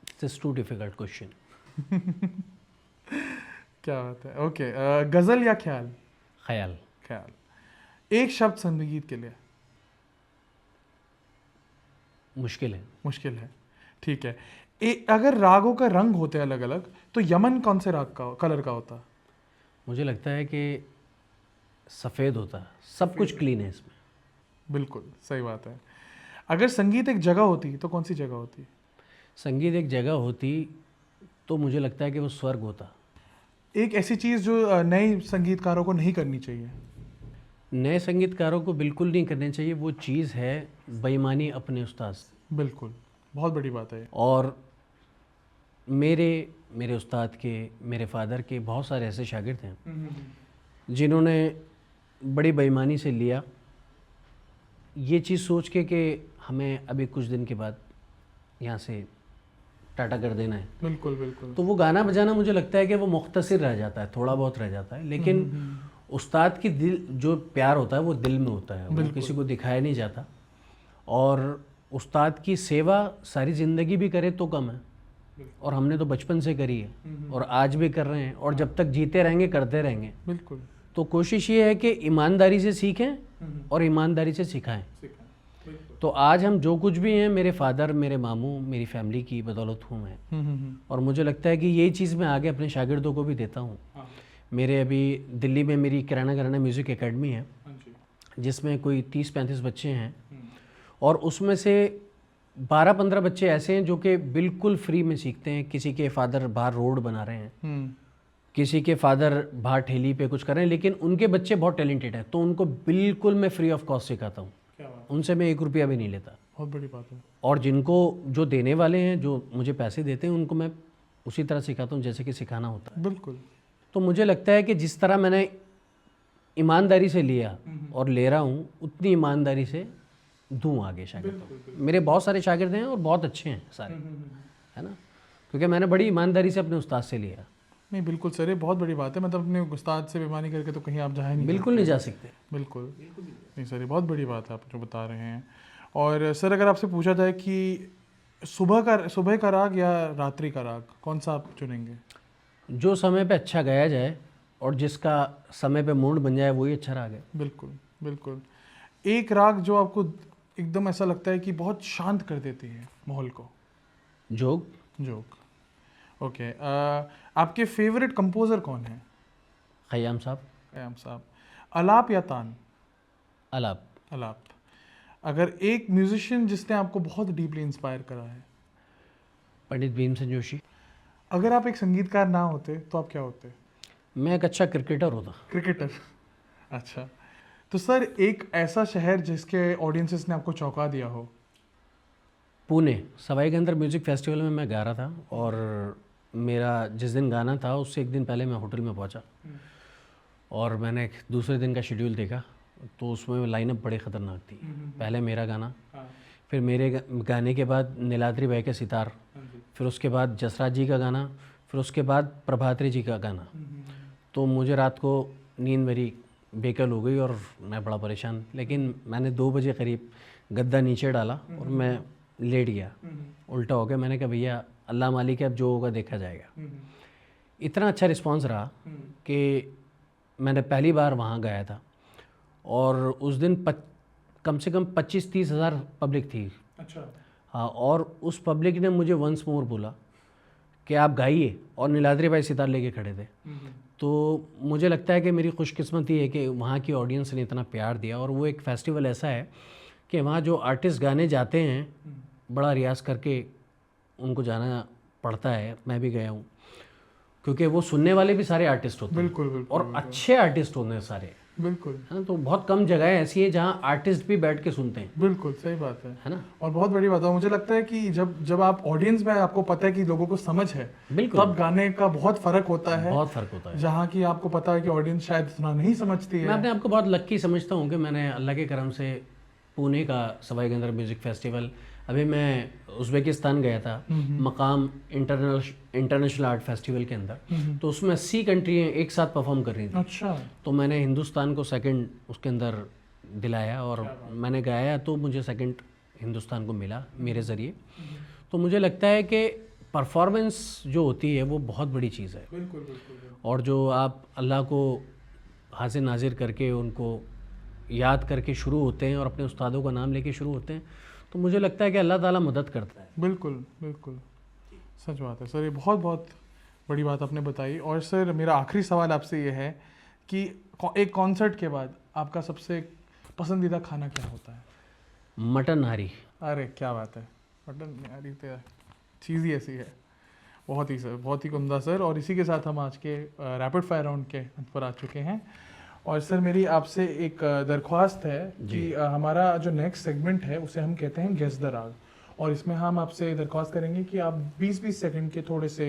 [SPEAKER 1] It's too difficult question.
[SPEAKER 2] क्या बात है, ओके। गज़ल या ख्याल?
[SPEAKER 1] ख्याल।
[SPEAKER 2] ख्याल। एक शब्द संगीत के लिए?
[SPEAKER 1] मुश्किल है।
[SPEAKER 2] मुश्किल है, ठीक है। अगर रागों का रंग होते अलग अलग तो यमन कौन से राग का कलर का होता?
[SPEAKER 1] मुझे लगता है कि सफ़ेद होता है, सब कुछ क्लीन है इसमें।
[SPEAKER 2] बिल्कुल सही बात है। अगर संगीत एक जगह होती तो कौन सी जगह होती?
[SPEAKER 1] संगीत एक जगह होती तो मुझे लगता है कि वो स्वर्ग होता।
[SPEAKER 2] एक ऐसी चीज़ जो नए संगीतकारों को नहीं करनी चाहिए?
[SPEAKER 1] नए संगीतकारों को बिल्कुल नहीं करनी चाहिए, वो चीज़ है बेईमानी अपने उस्ताद से।
[SPEAKER 2] बिल्कुल, बहुत बड़ी बात है।
[SPEAKER 1] और मेरे उस्ताद के, मेरे फादर के बहुत सारे ऐसे शागिर्द हैं जिन्होंने बड़ी बेईमानी से लिया ये चीज़ सोच के कि हमें अभी कुछ दिन के बाद यहाँ से टाटा कर देना है।
[SPEAKER 2] बिल्कुल बिल्कुल।
[SPEAKER 1] तो वो गाना बजाना मुझे लगता है कि वो मुख्तसर रह जाता है, थोड़ा बहुत रह जाता है, लेकिन उस्ताद की दिल जो प्यार होता है वो दिल में होता है, वो किसी को दिखाया नहीं जाता। और उस्ताद की सेवा सारी ज़िंदगी भी करे तो कम है, और हमने तो बचपन से करी है और आज भी कर रहे हैं, और जब तक जीते रहेंगे करते रहेंगे।
[SPEAKER 2] बिल्कुल।
[SPEAKER 1] तो कोशिश ये है कि ईमानदारी से सीखें और ईमानदारी से सिखाएं। तो आज हम जो कुछ भी हैं, मेरे फादर, मेरे मामू, मेरी फैमिली की बदौलत हूँ मैं। और मुझे लगता है कि यही चीज़ मैं आगे अपने शागिर्दों को भी देता हूँ। मेरे अभी दिल्ली में मेरी किराना घराना म्यूज़िक एकेडमी है जिसमें कोई 30-35 बच्चे हैं, और उसमें से 12-15 बच्चे ऐसे हैं जो कि बिल्कुल फ्री में सीखते हैं। किसी के फादर बाहर रोड बना रहे हैं, किसी के फादर बाहर ठेली पे कुछ कर रहे हैं, लेकिन उनके बच्चे बहुत टैलेंटेड हैं, तो उनको बिल्कुल मैं फ्री ऑफ कॉस्ट सिखाता हूँ। उनसे मैं 1 रुपया भी नहीं लेता।
[SPEAKER 2] बहुत बड़ी बात है।
[SPEAKER 1] और जिनको जो देने वाले हैं, जो मुझे पैसे देते हैं, उनको मैं उसी तरह सिखाता हूँ जैसे कि सिखाना होता है।
[SPEAKER 2] बिल्कुल।
[SPEAKER 1] तो मुझे लगता है कि जिस तरह मैंने ईमानदारी से लिया और ले रहा हूँ, उतनी ईमानदारी से दूँ आगे शागिर्दों। मेरे बहुत सारे शागिर्द हैं और बहुत अच्छे हैं सारे, है ना, क्योंकि मैंने बड़ी ईमानदारी से अपने उस्ताद से लिया।
[SPEAKER 2] नहीं बिल्कुल सर, ये बहुत बड़ी बात है। मतलब अपने उस्ताद से बेईमानी करके तो कहीं आप जा ही नहीं
[SPEAKER 1] बिल्कुल नहीं जा सकते।
[SPEAKER 2] बिल्कुल नहीं सर, ये बहुत बड़ी बात है आप जो बता रहे हैं। और सर अगर आपसे पूछा जाए कि सुबह का राग या रात्रि का राग, कौन सा आप चुनेंगे?
[SPEAKER 1] जो समय पे अच्छा गाया जाए और जिसका समय पे मूड बन जाए वही अच्छा राग है।
[SPEAKER 2] बिल्कुल बिल्कुल। एक राग जो आपको एकदम ऐसा लगता है कि बहुत शांत कर देती है माहौल को?
[SPEAKER 1] जोग।
[SPEAKER 2] जोग, ओके। आपके फेवरेट कंपोज़र कौन है?
[SPEAKER 1] खयाम साहब।
[SPEAKER 2] खयाम साहब। अलाप या तान?
[SPEAKER 1] अलाप।
[SPEAKER 2] अलाप। अगर एक म्यूजिशियन जिसने आपको बहुत डीपली इंस्पायर करा है?
[SPEAKER 1] पंडित भीमसेन जोशी।
[SPEAKER 2] अगर आप एक संगीतकार ना होते तो आप क्या होते?
[SPEAKER 1] मैं एक अच्छा क्रिकेटर होता।
[SPEAKER 2] क्रिकेटर, अच्छा। तो सर एक ऐसा शहर जिसके ऑडियंसेस ने आपको चौंका दिया हो?
[SPEAKER 1] पुणे सवाई के अंदर म्यूज़िक फेस्टिवल में मैं गा रहा था, और मेरा जिस दिन गाना था उससे एक दिन पहले मैं होटल में पहुंचा, और मैंने एक दूसरे दिन का शेड्यूल देखा तो उसमें लाइनअप बड़ी ख़तरनाक थी। पहले मेरा गाना, फिर मेरे गाने के बाद नीलाद्री भाई के सितार, फिर उसके बाद जसराज जी का गाना, फिर उसके बाद प्रभात्री जी का गाना। तो मुझे रात को नींद मेरी बेकल हो गई और मैं बड़ा परेशान, लेकिन मैंने 2 बजे करीब गद्दा नीचे डाला और मैं लेट गया, उल्टा हो गया। मैंने कहा भैया अल्लाह मालिक है, अब जो होगा देखा जाएगा। इतना अच्छा रिस्पांस रहा कि मैंने पहली बार वहाँ गया था और उस दिन कम से कम 25-30 हज़ार पब्लिक थी।
[SPEAKER 2] अच्छा।
[SPEAKER 1] हाँ, और उस पब्लिक ने मुझे वंस मोर बोला कि आप गाइए, और नीलाद्री भाई सितार लेके खड़े थे। तो मुझे लगता है कि मेरी खुशकिस्मती है कि वहाँ की ऑडियंस ने इतना प्यार दिया। और वो एक फेस्टिवल ऐसा है कि वहाँ जो आर्टिस्ट गाने जाते हैं, बड़ा रियाज़ करके उनको जाना पड़ता है। मैं भी गया हूँ, क्योंकि वो सुनने वाले भी सारे आर्टिस्ट होते हैं।
[SPEAKER 2] बिल्कुल बिल्कुल
[SPEAKER 1] और अच्छे आर्टिस्ट होते हैं सारे,
[SPEAKER 2] बिल्कुल।
[SPEAKER 1] है ना। तो बहुत कम जगह ऐसी है जहाँ आर्टिस्ट भी बैठ के सुनते हैं।
[SPEAKER 2] बिल्कुल सही बात
[SPEAKER 1] है ना।
[SPEAKER 2] और बहुत बड़ी बात है। मुझे लगता है कि जब आप ऑडियंस में आपको पता है कि लोगों को समझ है,
[SPEAKER 1] बिल्कुल,
[SPEAKER 2] तब गाने का बहुत फर्क होता है।
[SPEAKER 1] बहुत फ़र्क होता है।
[SPEAKER 2] जहाँ की आपको पता है कि ऑडियंस शायद इतना नहीं समझती है।
[SPEAKER 1] मैं अपने आप को बहुत लक्की समझता हूँ कि मैंने अल्लाह के करम से पुणे का सवाई गंधर्व म्यूज़िक फेस्टिवल, अभी मैं उज़्बेकिस्तान गया था मकाम इंटरनेशनल आर्ट फेस्टिवल के अंदर, तो उसमें 80 कंट्रियाँ एक साथ परफॉर्म कर रही थी।
[SPEAKER 2] अच्छा।
[SPEAKER 1] तो मैंने हिंदुस्तान को सेकंड उसके अंदर दिलाया और मैंने गाया, तो मुझे सेकंड हिंदुस्तान को मिला मेरे ज़रिए। तो मुझे लगता है कि परफॉर्मेंस जो होती है वो बहुत बड़ी चीज़ है।
[SPEAKER 2] बिल्कुल बिल्कुल।
[SPEAKER 1] और जो आप अल्लाह को हाजिर नाजिर करके उनको याद करके शुरू होते हैं और अपने उस्तादों का नाम लेके शुरू होते हैं, तो मुझे लगता है कि अल्लाह ताला मदद करता है।
[SPEAKER 2] बिल्कुल बिल्कुल सच बात है सर। ये बहुत बहुत बड़ी बात आपने बताई। और सर मेरा आखिरी सवाल आपसे ये है कि एक कॉन्सर्ट के बाद आपका सबसे पसंदीदा खाना क्या होता है?
[SPEAKER 1] मटन नारी।
[SPEAKER 2] अरे क्या बात है, मटन नारी तो चीज़ ही ऐसी है। बहुत ही सर, बहुत ही उम्दा सर। और इसी के साथ हम आज के रैपिड फायर राउंड के अंत पर आ चुके हैं। और सर मेरी आपसे एक दरख्वास्त है कि हमारा जो नेक्स्ट सेगमेंट है उसे हम कहते हैं गेस द राग। और इसमें हम आपसे दरख्वास्त करेंगे कि आप 20-20 सेकंड के थोड़े से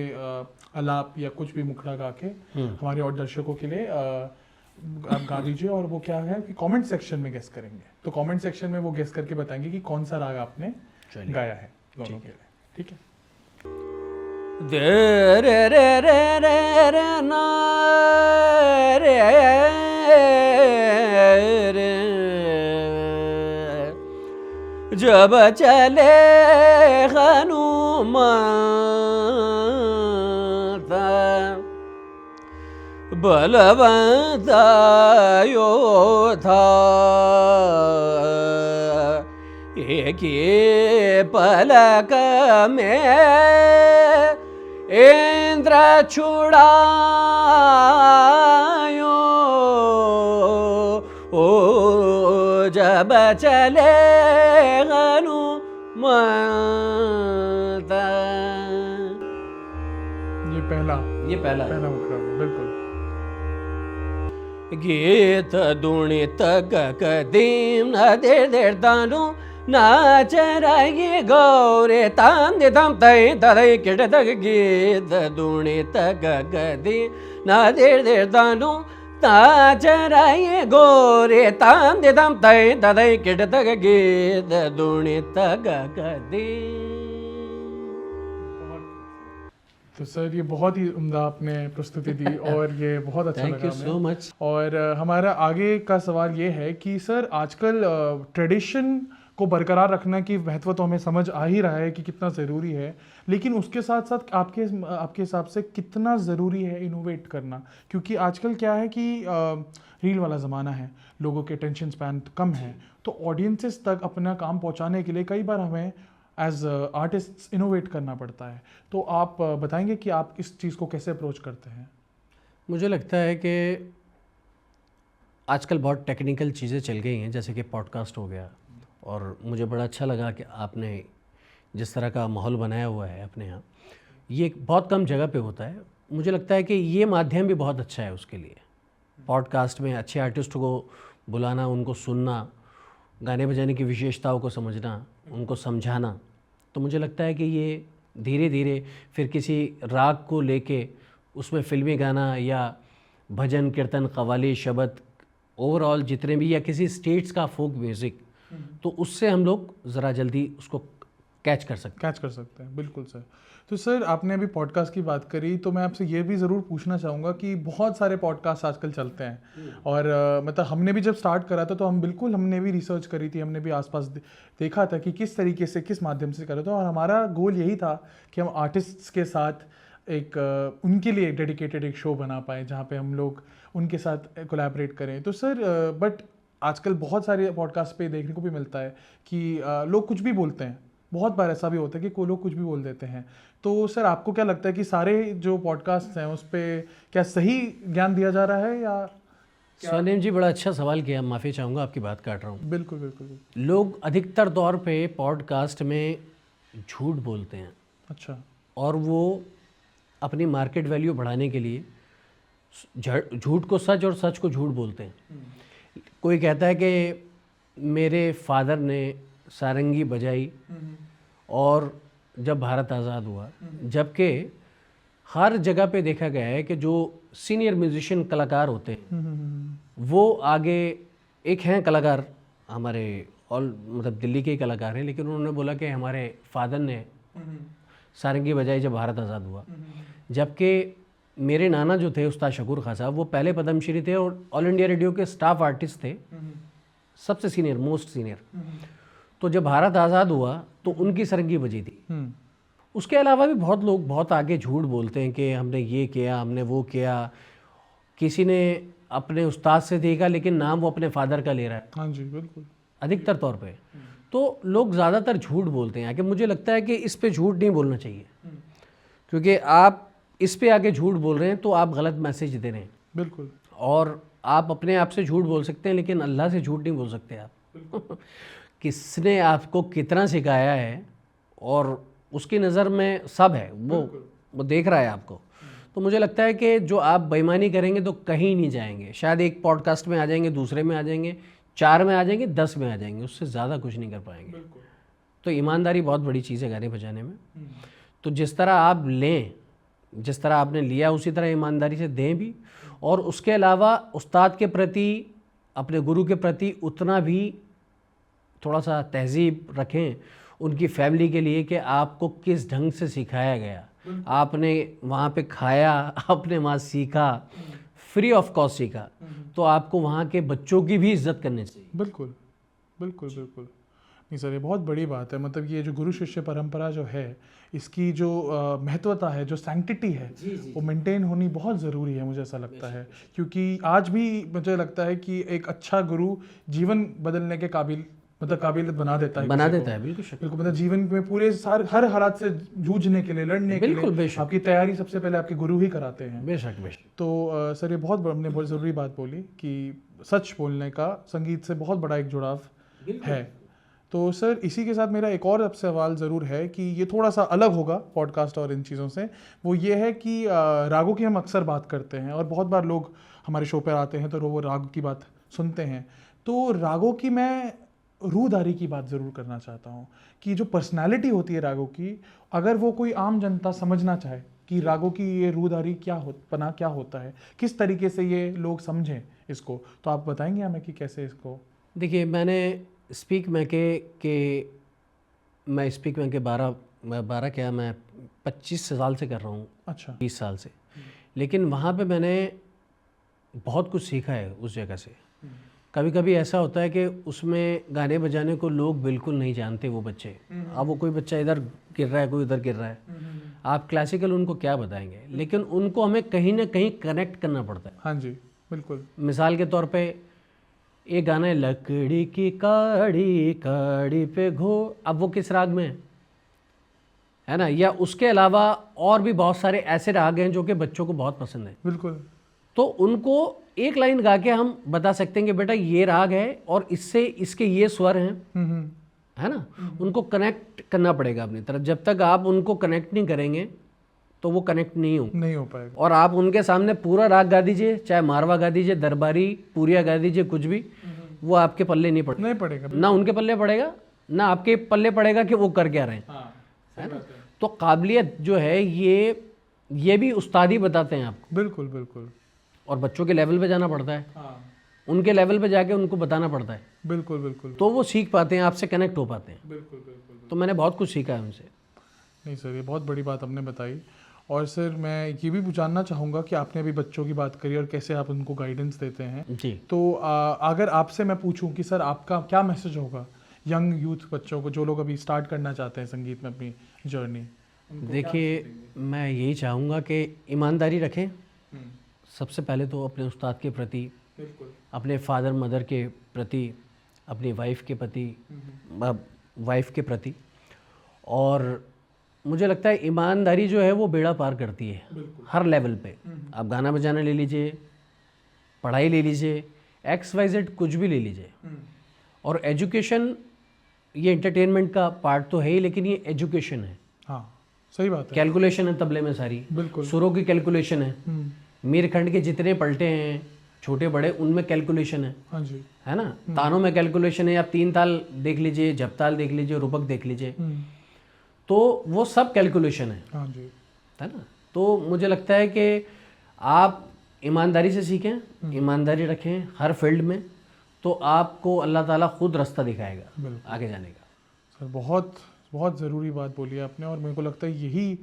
[SPEAKER 2] अलाप या कुछ भी मुखड़ा गा के हमारे और दर्शकों के लिए आप गा दीजिए। और वो क्या है कि कमेंट सेक्शन में गेस करेंगे। तो कमेंट सेक्शन में वो गेस करके बताएंगे कि कौन सा राग आपने गाया है दोनों के लिए। ठीक है।
[SPEAKER 1] दे रे रे रे रे रे ना रे रे, जब चले हनुमत बलवंत योधा, एक पलक में इंद्र छुड़ायो, ओ जब चले हनुमत।
[SPEAKER 2] ये पहला मुखड़ा बिल्कुल।
[SPEAKER 1] गीत दुणित गगदीम न देर देर दानु नाचराई गौरे ताम दे ताम तय तदय किट तक गीत दुणित गगदीम न देर देर दानु नाचराई गौरे ताम दे ताम तय तदय किट तक गीत दुणित गगदीम।
[SPEAKER 2] तो सर ये बहुत ही उम्दा आपने प्रस्तुति दी और ये बहुत अच्छा लगा।
[SPEAKER 1] Thank you so much.
[SPEAKER 2] और हमारा आगे का सवाल ये है कि सर आजकल ट्रेडिशन को बरकरार रखना की महत्व तो हमें समझ आ ही रहा है कि कितना ज़रूरी है, लेकिन उसके साथ साथ आपके हिसाब से कितना ज़रूरी है इनोवेट करना? क्योंकि आजकल क्या है कि रील वाला ज़माना है, लोगों के अटेंशन स्पैन कम है, तो ऑडियंसेस तक अपना काम पहुंचाने के लिए कई बार हमें एज आर्टिस्ट इनोवेट करना पड़ता है। तो आप बताएंगे कि आप इस चीज़ को कैसे अप्रोच करते हैं?
[SPEAKER 1] मुझे लगता है कि आजकल बहुत टेक्निकल चीज़ें चल गई हैं, जैसे कि पॉडकास्ट हो गया, और मुझे बड़ा अच्छा लगा कि आपने जिस तरह का माहौल बनाया हुआ है अपने यहाँ, ये बहुत कम जगह पे होता है। मुझे लगता है कि ये माध्यम भी बहुत अच्छा है उसके लिए। पॉडकास्ट में अच्छे आर्टिस्ट को बुलाना, उनको सुनना, गाने बजाने की विशेषताओं को समझना, उनको समझाना, तो मुझे लगता है कि ये धीरे धीरे फिर किसी राग को लेके उसमें फिल्मी गाना या भजन कीर्तन कव्वाली शबद ओवरऑल जितने भी, या किसी स्टेट्स का फोक म्यूज़िक, तो उससे हम लोग ज़रा जल्दी उसको कैच कर सकते
[SPEAKER 2] हैं। बिल्कुल सर। तो सर आपने अभी पॉडकास्ट की बात करी, तो मैं आपसे ये भी ज़रूर पूछना चाहूँगा कि बहुत सारे पॉडकास्ट आजकल चलते हैं और मतलब हमने भी जब स्टार्ट करा था तो हमने भी रिसर्च करी थी, हमने भी आसपास देखा था कि किस तरीके से किस माध्यम से करा था, और हमारा गोल यही था कि हम आर्टिस्ट्स के साथ उनके लिए डेडिकेटेड एक शो बना पाए जहाँ पे हम लोग उनके साथ कोलैबोरेट करें। तो सर बट आजकल बहुत सारे पॉडकास्ट पे देखने को भी मिलता है कि लोग कुछ भी बोलते हैं, बहुत बार ऐसा भी होता है कि कोई लोग कुछ भी बोल देते हैं। तो सर आपको क्या लगता है कि सारे जो पॉडकास्ट हैं उस पर क्या सही ज्ञान दिया जा रहा है या?
[SPEAKER 1] स्वनिम जी, बड़ा अच्छा सवाल किया, माफ़ी चाहूँगा आपकी बात काट रहा हूँ।
[SPEAKER 2] बिल्कुल बिल्कुल।
[SPEAKER 1] लोग अधिकतर तौर पे पॉडकास्ट में झूठ बोलते हैं।
[SPEAKER 2] अच्छा।
[SPEAKER 1] और वो अपनी मार्केट वैल्यू बढ़ाने के लिए झूठ को सच और सच को झूठ बोलते हैं। कोई कहता है कि मेरे फादर ने सारंगी बजाई और जब भारत आज़ाद हुआ, जबकि हर जगह पे देखा गया है कि जो सीनियर म्यूजिशियन कलाकार होते हैं वो आगे, एक हैं कलाकार हमारे मतलब दिल्ली के ही कलाकार हैं, लेकिन उन्होंने बोला कि हमारे फादर ने सारंगी बजाई जब भारत आज़ाद हुआ। जबकि मेरे नाना जो थे उस्ताद शकूर खां साहब, वो पहले पद्मश्री थे और ऑल इंडिया रेडियो के स्टाफ आर्टिस्ट थे, सबसे सीनियर, मोस्ट सीनियर। तो जब भारत आज़ाद हुआ तो उनकी सारंगी बजी थी। उसके अलावा भी बहुत लोग बहुत आगे झूठ बोलते हैं कि हमने ये किया, हमने वो किया। किसी ने अपने उस्ताद से देखा लेकिन नाम वो अपने फादर का ले रहा है।
[SPEAKER 2] हाँ जी बिल्कुल।
[SPEAKER 1] अधिकतर तौर पे तो लोग ज़्यादातर झूठ बोलते हैं। कि मुझे लगता है कि इस पे झूठ नहीं बोलना चाहिए, क्योंकि आप इस पे आके झूठ बोल रहे हैं तो आप गलत मैसेज दे रहे हैं।
[SPEAKER 2] बिल्कुल।
[SPEAKER 1] और आप अपने आप से झूठ बोल सकते हैं लेकिन अल्लाह से झूठ नहीं बोल सकते आप। किसने आपको कितना सिखाया है और उसकी नज़र में सब है, वो देख रहा है आपको। तो मुझे लगता है कि जो आप बेईमानी करेंगे तो कहीं नहीं जाएंगे। शायद एक पॉडकास्ट में आ जाएंगे, दूसरे में आ जाएंगे, 4 में आ जाएंगे, 10 में आ जाएंगे, उससे ज़्यादा कुछ नहीं कर पाएंगे। तो ईमानदारी बहुत बड़ी चीज़ है गाने बजाने में। तो जिस तरह आप लें, जिस तरह आपने लिया उसी तरह ईमानदारी से दें भी। और उसके अलावा उस्ताद के प्रति, अपने गुरु के प्रति उतना भी थोड़ा सा तहजीब रखें उनकी फैमिली के लिए कि आपको किस ढंग से सिखाया गया, आपने वहाँ पे खाया, आपने वहाँ सीखा, फ्री ऑफ कॉस्ट सीखा, तो आपको वहाँ के बच्चों की भी इज्जत करनी चाहिए।
[SPEAKER 2] बिल्कुल बिल्कुल बिल्कुल। नहीं सर, ये बहुत बड़ी बात है। मतलब ये जो गुरु शिष्य परंपरा जो है, इसकी जो महत्वता है, जो सैंक्टिटी है, वो मेंटेन होनी बहुत ज़रूरी है, मुझे ऐसा लगता है। क्योंकि आज भी मुझे लगता है कि एक अच्छा गुरु जीवन बदलने के काबिल, मतलब काबिल बना देता है, बिल्कुल। मतलब जीवन में पूरे हर हालात से जूझने के लिए, लड़ने के लिए आपकी तैयारी सबसे पहले आपके गुरु ही कराते हैं।
[SPEAKER 1] बेशक।
[SPEAKER 2] तो सर ये हमने बहुत ज़रूरी बात बोली कि सच बोलने का संगीत से बहुत बड़ा एक जुड़ाव है। तो सर इसी के साथ मेरा एक और अब सवाल ज़रूर है कि ये थोड़ा सा अलग होगा पॉडकास्ट और इन चीज़ों से। वो ये है कि रागों की हम अक्सर बात करते हैं और बहुत बार लोग हमारे शो पर आते हैं तो वो राग की बात सुनते हैं। तो रागों की मैं रूहदारी की बात ज़रूर करना चाहता हूँ कि जो पर्सनालिटी होती है रागों की, अगर वो कोई आम जनता समझना चाहे कि रागों की ये रूहदारी क्या होता है, किस तरीके से ये लोग समझें इसको, तो आप बताएंगे हमें कि कैसे इसको?
[SPEAKER 1] देखिए, मैंने स्पीक में के 25 साल से कर रहा हूँ।
[SPEAKER 2] अच्छा।
[SPEAKER 1] 20 साल से। लेकिन वहाँ पे मैंने बहुत कुछ सीखा है उस जगह से। कभी कभी ऐसा होता है कि उसमें गाने बजाने को लोग बिल्कुल नहीं जानते, वो बच्चे। अब वो कोई बच्चा इधर गिर रहा है, कोई उधर गिर रहा है, आप क्लासिकल उनको क्या बताएंगे, लेकिन उनको हमें कहीं ना कहीं कनेक्ट करना पड़ता है।
[SPEAKER 2] हाँ जी बिल्कुल।
[SPEAKER 1] मिसाल के तौर पे एक गाना है, लकड़ी की काड़ी काड़ी पे घो, अब वो किस राग में है ना? या उसके अलावा और भी बहुत सारे ऐसे राग हैं जो कि बच्चों को बहुत पसंद है।
[SPEAKER 2] बिल्कुल।
[SPEAKER 1] तो उनको एक लाइन गा के हम बता सकते हैं कि बेटा ये राग है और इससे इसके ये स्वर हैं, है ना? उनको कनेक्ट करना पड़ेगा अपनी तरफ। जब तक आप उनको कनेक्ट नहीं करेंगे तो वो कनेक्ट नहीं हो पाएगा। और आप उनके सामने पूरा राग गा दीजिए, चाहे मारवा गा दीजिए, दरबारी पूरिया गा दीजिए, कुछ भी, वो आपके पल्ले नहीं पड़ेगा। ना उनके पल्ले पड़ेगा, ना आपके पल्ले पड़ेगा कि वो कर क्या रहे हैं, है ना? तो काबिलियत जो है ये भी उस्ताद ही बताते हैं आपको।
[SPEAKER 2] बिल्कुल बिल्कुल।
[SPEAKER 1] और बच्चों के लेवल पे जाना पड़ता है, उनके लेवल पे जाके उनको बताना पड़ता है।
[SPEAKER 2] बिल्कुल बिल्कुल।
[SPEAKER 1] तो वो सीख पाते हैं, आपसे कनेक्ट हो पाते हैं।
[SPEAKER 2] बिल्कुल बिल्कुल।
[SPEAKER 1] तो मैंने बहुत कुछ सीखा है उनसे।
[SPEAKER 2] नहीं सर, ये बहुत बड़ी बात आपने बताई। और सर मैं ये भी जानना चाहूँगा कि आपने अभी बच्चों की बात करी और कैसे आप उनको गाइडेंस देते हैं
[SPEAKER 1] जी।
[SPEAKER 2] तो अगर आपसे मैं पूछूं कि सर आपका क्या मैसेज होगा यंग यूथ बच्चों को, जो लोग अभी स्टार्ट करना चाहते हैं संगीत में अपनी जर्नी,
[SPEAKER 1] देखिए, मैं यही चाहूँगा कि ईमानदारी रखें सबसे पहले तो अपने उस्ताद के प्रति,
[SPEAKER 2] बिल्कुल,
[SPEAKER 1] अपने फादर मदर के प्रति, अपनी वाइफ के प्रति। और मुझे लगता है ईमानदारी जो है वो बेड़ा पार करती है हर लेवल पे। आप गाना बजाना ले लीजिए, पढ़ाई ले लीजिए, XYZ कुछ भी ले लीजिए। और एजुकेशन, ये एंटरटेनमेंट का पार्ट तो है ही, लेकिन ये एजुकेशन है।
[SPEAKER 2] हाँ, सही बात है।
[SPEAKER 1] कैलकुलेशन है तबले में सारी,
[SPEAKER 2] बिल्कुल।
[SPEAKER 1] सुरों की कैलकुलेशन है, मीरखंड के जितने पलटे हैं छोटे बड़े उनमें कैलकुलेशन है।
[SPEAKER 2] हाँ जी।
[SPEAKER 1] है ना। तानों में कैलकुलेशन है। आप 3 ताल देख लीजिए, जपताल देख लीजिए, रूपक देख लीजिए, तो वो सब कैलकुलेशन है।
[SPEAKER 2] हाँ जी।
[SPEAKER 1] है ना। तो मुझे लगता है कि आप ईमानदारी से सीखें, ईमानदारी रखें हर फील्ड में, तो आपको अल्लाह ताला खुद रास्ता दिखाएगा आगे जाने का।
[SPEAKER 2] सर, बहुत बहुत ज़रूरी बात बोली आपने, और मेरे को लगता है यही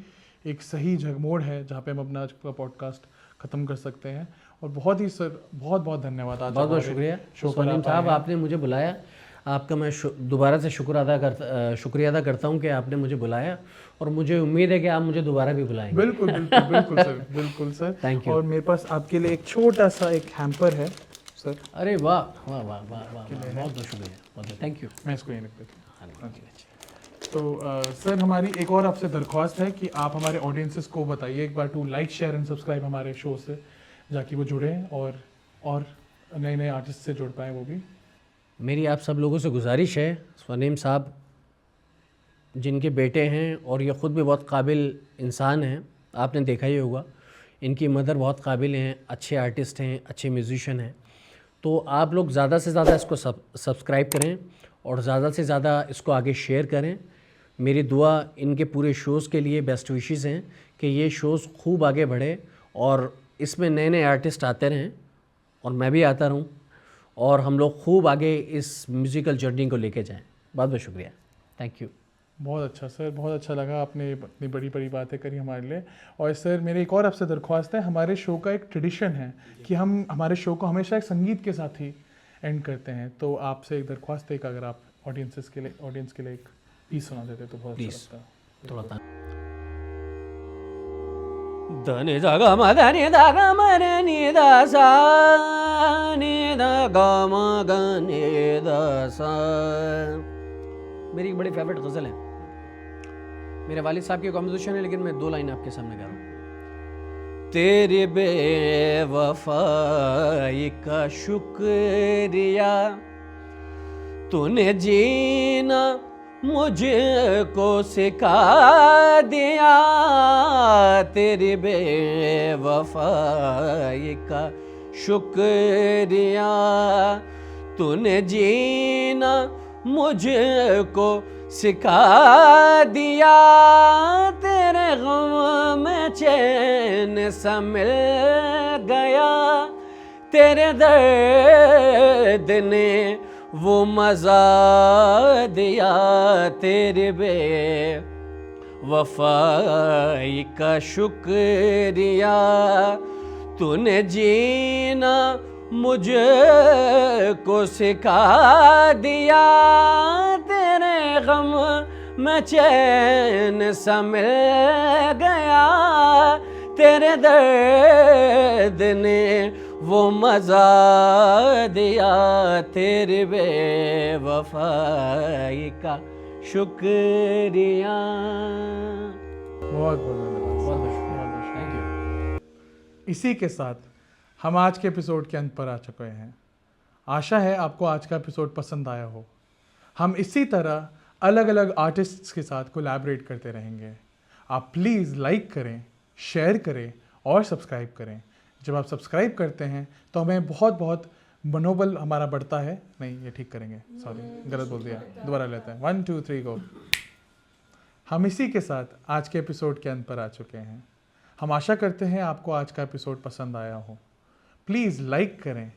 [SPEAKER 2] एक सही जगमोड़ है जहाँ पे हम अपना आज का पॉडकास्ट ख़त्म कर सकते हैं। और बहुत ही सर, बहुत बहुत धन्यवाद। आज
[SPEAKER 1] बहुत बहुत शुक्रिया सोनीम साहब, आपने मुझे बुलाया। आपका मैं दोबारा से शुक्रिया अदा करता हूँ कि आपने मुझे बुलाया, और मुझे उम्मीद है कि आप मुझे दोबारा भी बुलाएंगे।
[SPEAKER 2] बिल्कुल बिल्कुल बिल्कुल सर, बिल्कुल सर।
[SPEAKER 1] Thank you.
[SPEAKER 2] और मेरे पास आपके लिए एक छोटा सा एक हैम्पर है सर।
[SPEAKER 1] अरे वाह वाह वाह वाह वाह, बहुत बहुत शुक्रिया, बहुत थैंक यू।
[SPEAKER 2] मैं इसको यहीं रख देता हूँ। तो सर, हमारी एक और आपसे दरख्वास्त है कि आप हमारे ऑडियंसेस को बताइए एक बार, to like share and subscribe हमारे शो से, जाकि वो जुड़ें और नए नए आर्टिस्ट से जुड़ पाएँ वो भी।
[SPEAKER 1] मेरी आप सब लोगों से गुजारिश है, स्वनीम साहब जिनके बेटे हैं और ये ख़ुद भी बहुत काबिल इंसान हैं, आपने देखा ही होगा, इनकी मदर बहुत काबिल हैं, अच्छे आर्टिस्ट हैं, अच्छे म्यूजिशियन हैं। तो आप लोग ज़्यादा से ज़्यादा इसको सब्सक्राइब करें और ज़्यादा से ज़्यादा इसको आगे शेयर करें। मेरी दुआ इनके पूरे शोज़ के लिए, बेस्ट विशेस हैं कि ये शोज़ खूब आगे बढ़े और इसमें नए नए आर्टिस्ट आते रहें और मैं भी आता रहूं, और हम लोग खूब आगे इस म्यूज़िकल जर्नी को लेके जाएं। बहुत बहुत शुक्रिया, थैंक यू।
[SPEAKER 2] बहुत अच्छा सर, बहुत अच्छा लगा, आपने इतनी बड़ी बड़ी बातें करी हमारे लिए। और सर, मेरी एक और आपसे दरख्वास्त है, हमारे शो का एक ट्रेडिशन है कि हम हमारे शो को हमेशा एक संगीत के साथ ही एंड करते हैं। तो आपसे एक दरख्वास्त है कि अगर आप ऑडियंस के लिए एक पीस सुना देते तो बहुत अच्छा लगता।
[SPEAKER 1] थोड़ा धनि द ग म धनि द ग म रे नि द सा नि द ग म ग नि द सा। मेरी एक बड़ी फेवरेट गज़ल है, मेरे वालिद साहब की कॉम्पोजिशन है, लेकिन मैं 2 लाइन आपके सामने गा रहा हूँ। तेरी बेवफाई का शुक्रिया, तूने जीना मुझको सिखा दिया। तेरी बेवफाई का शुक्रिया, तूने जीना मुझको सिखा दिया। तेरे गम में चैन सा मिल गया, तेरे दर्द ने वो मज़ा दिया। तेरे बेवफाई का शुक्रिया, तूने जीना मुझको सिखा दिया। तेरे गम में चैन सा मिल गया, तेरे दर्द ने वो मज़ा दिया। तेरे बेवफाई का शुक्रिया।
[SPEAKER 2] बहुत बहुत थैंक यू। इसी के साथ हम आज के एपिसोड के अंत पर आ चुके हैं। आशा है आपको आज का एपिसोड पसंद आया हो। हम इसी तरह अलग अलग आर्टिस्ट्स के साथ कोलैबोरेट करते रहेंगे। आप प्लीज़ लाइक करें, शेयर करें और सब्सक्राइब करें। जब आप सब्सक्राइब करते हैं तो हमें बहुत बहुत मनोबल हमारा बढ़ता है। नहीं, ये ठीक करेंगे, सॉरी गलत बोल दिया, दोबारा लेते हैं। 1 2 3 गो। हम इसी के साथ आज के एपिसोड के अंत पर आ चुके हैं। हम आशा करते हैं आपको आज का एपिसोड पसंद आया हो। प्लीज़ लाइक करें,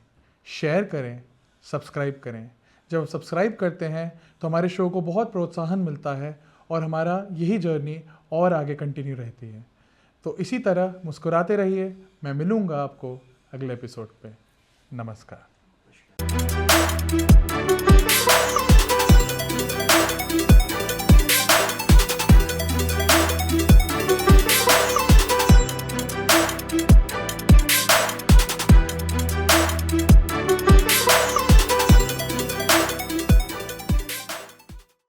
[SPEAKER 2] शेयर करें, सब्सक्राइब करें। जब सब्सक्राइब करते हैं तो हमारे शो को बहुत प्रोत्साहन मिलता है और हमारा यही जर्नी और आगे कंटिन्यू रहती है। तो इसी तरह मुस्कुराते रहिए। मैं मिलूँगा आपको अगले एपिसोड पे। नमस्कार।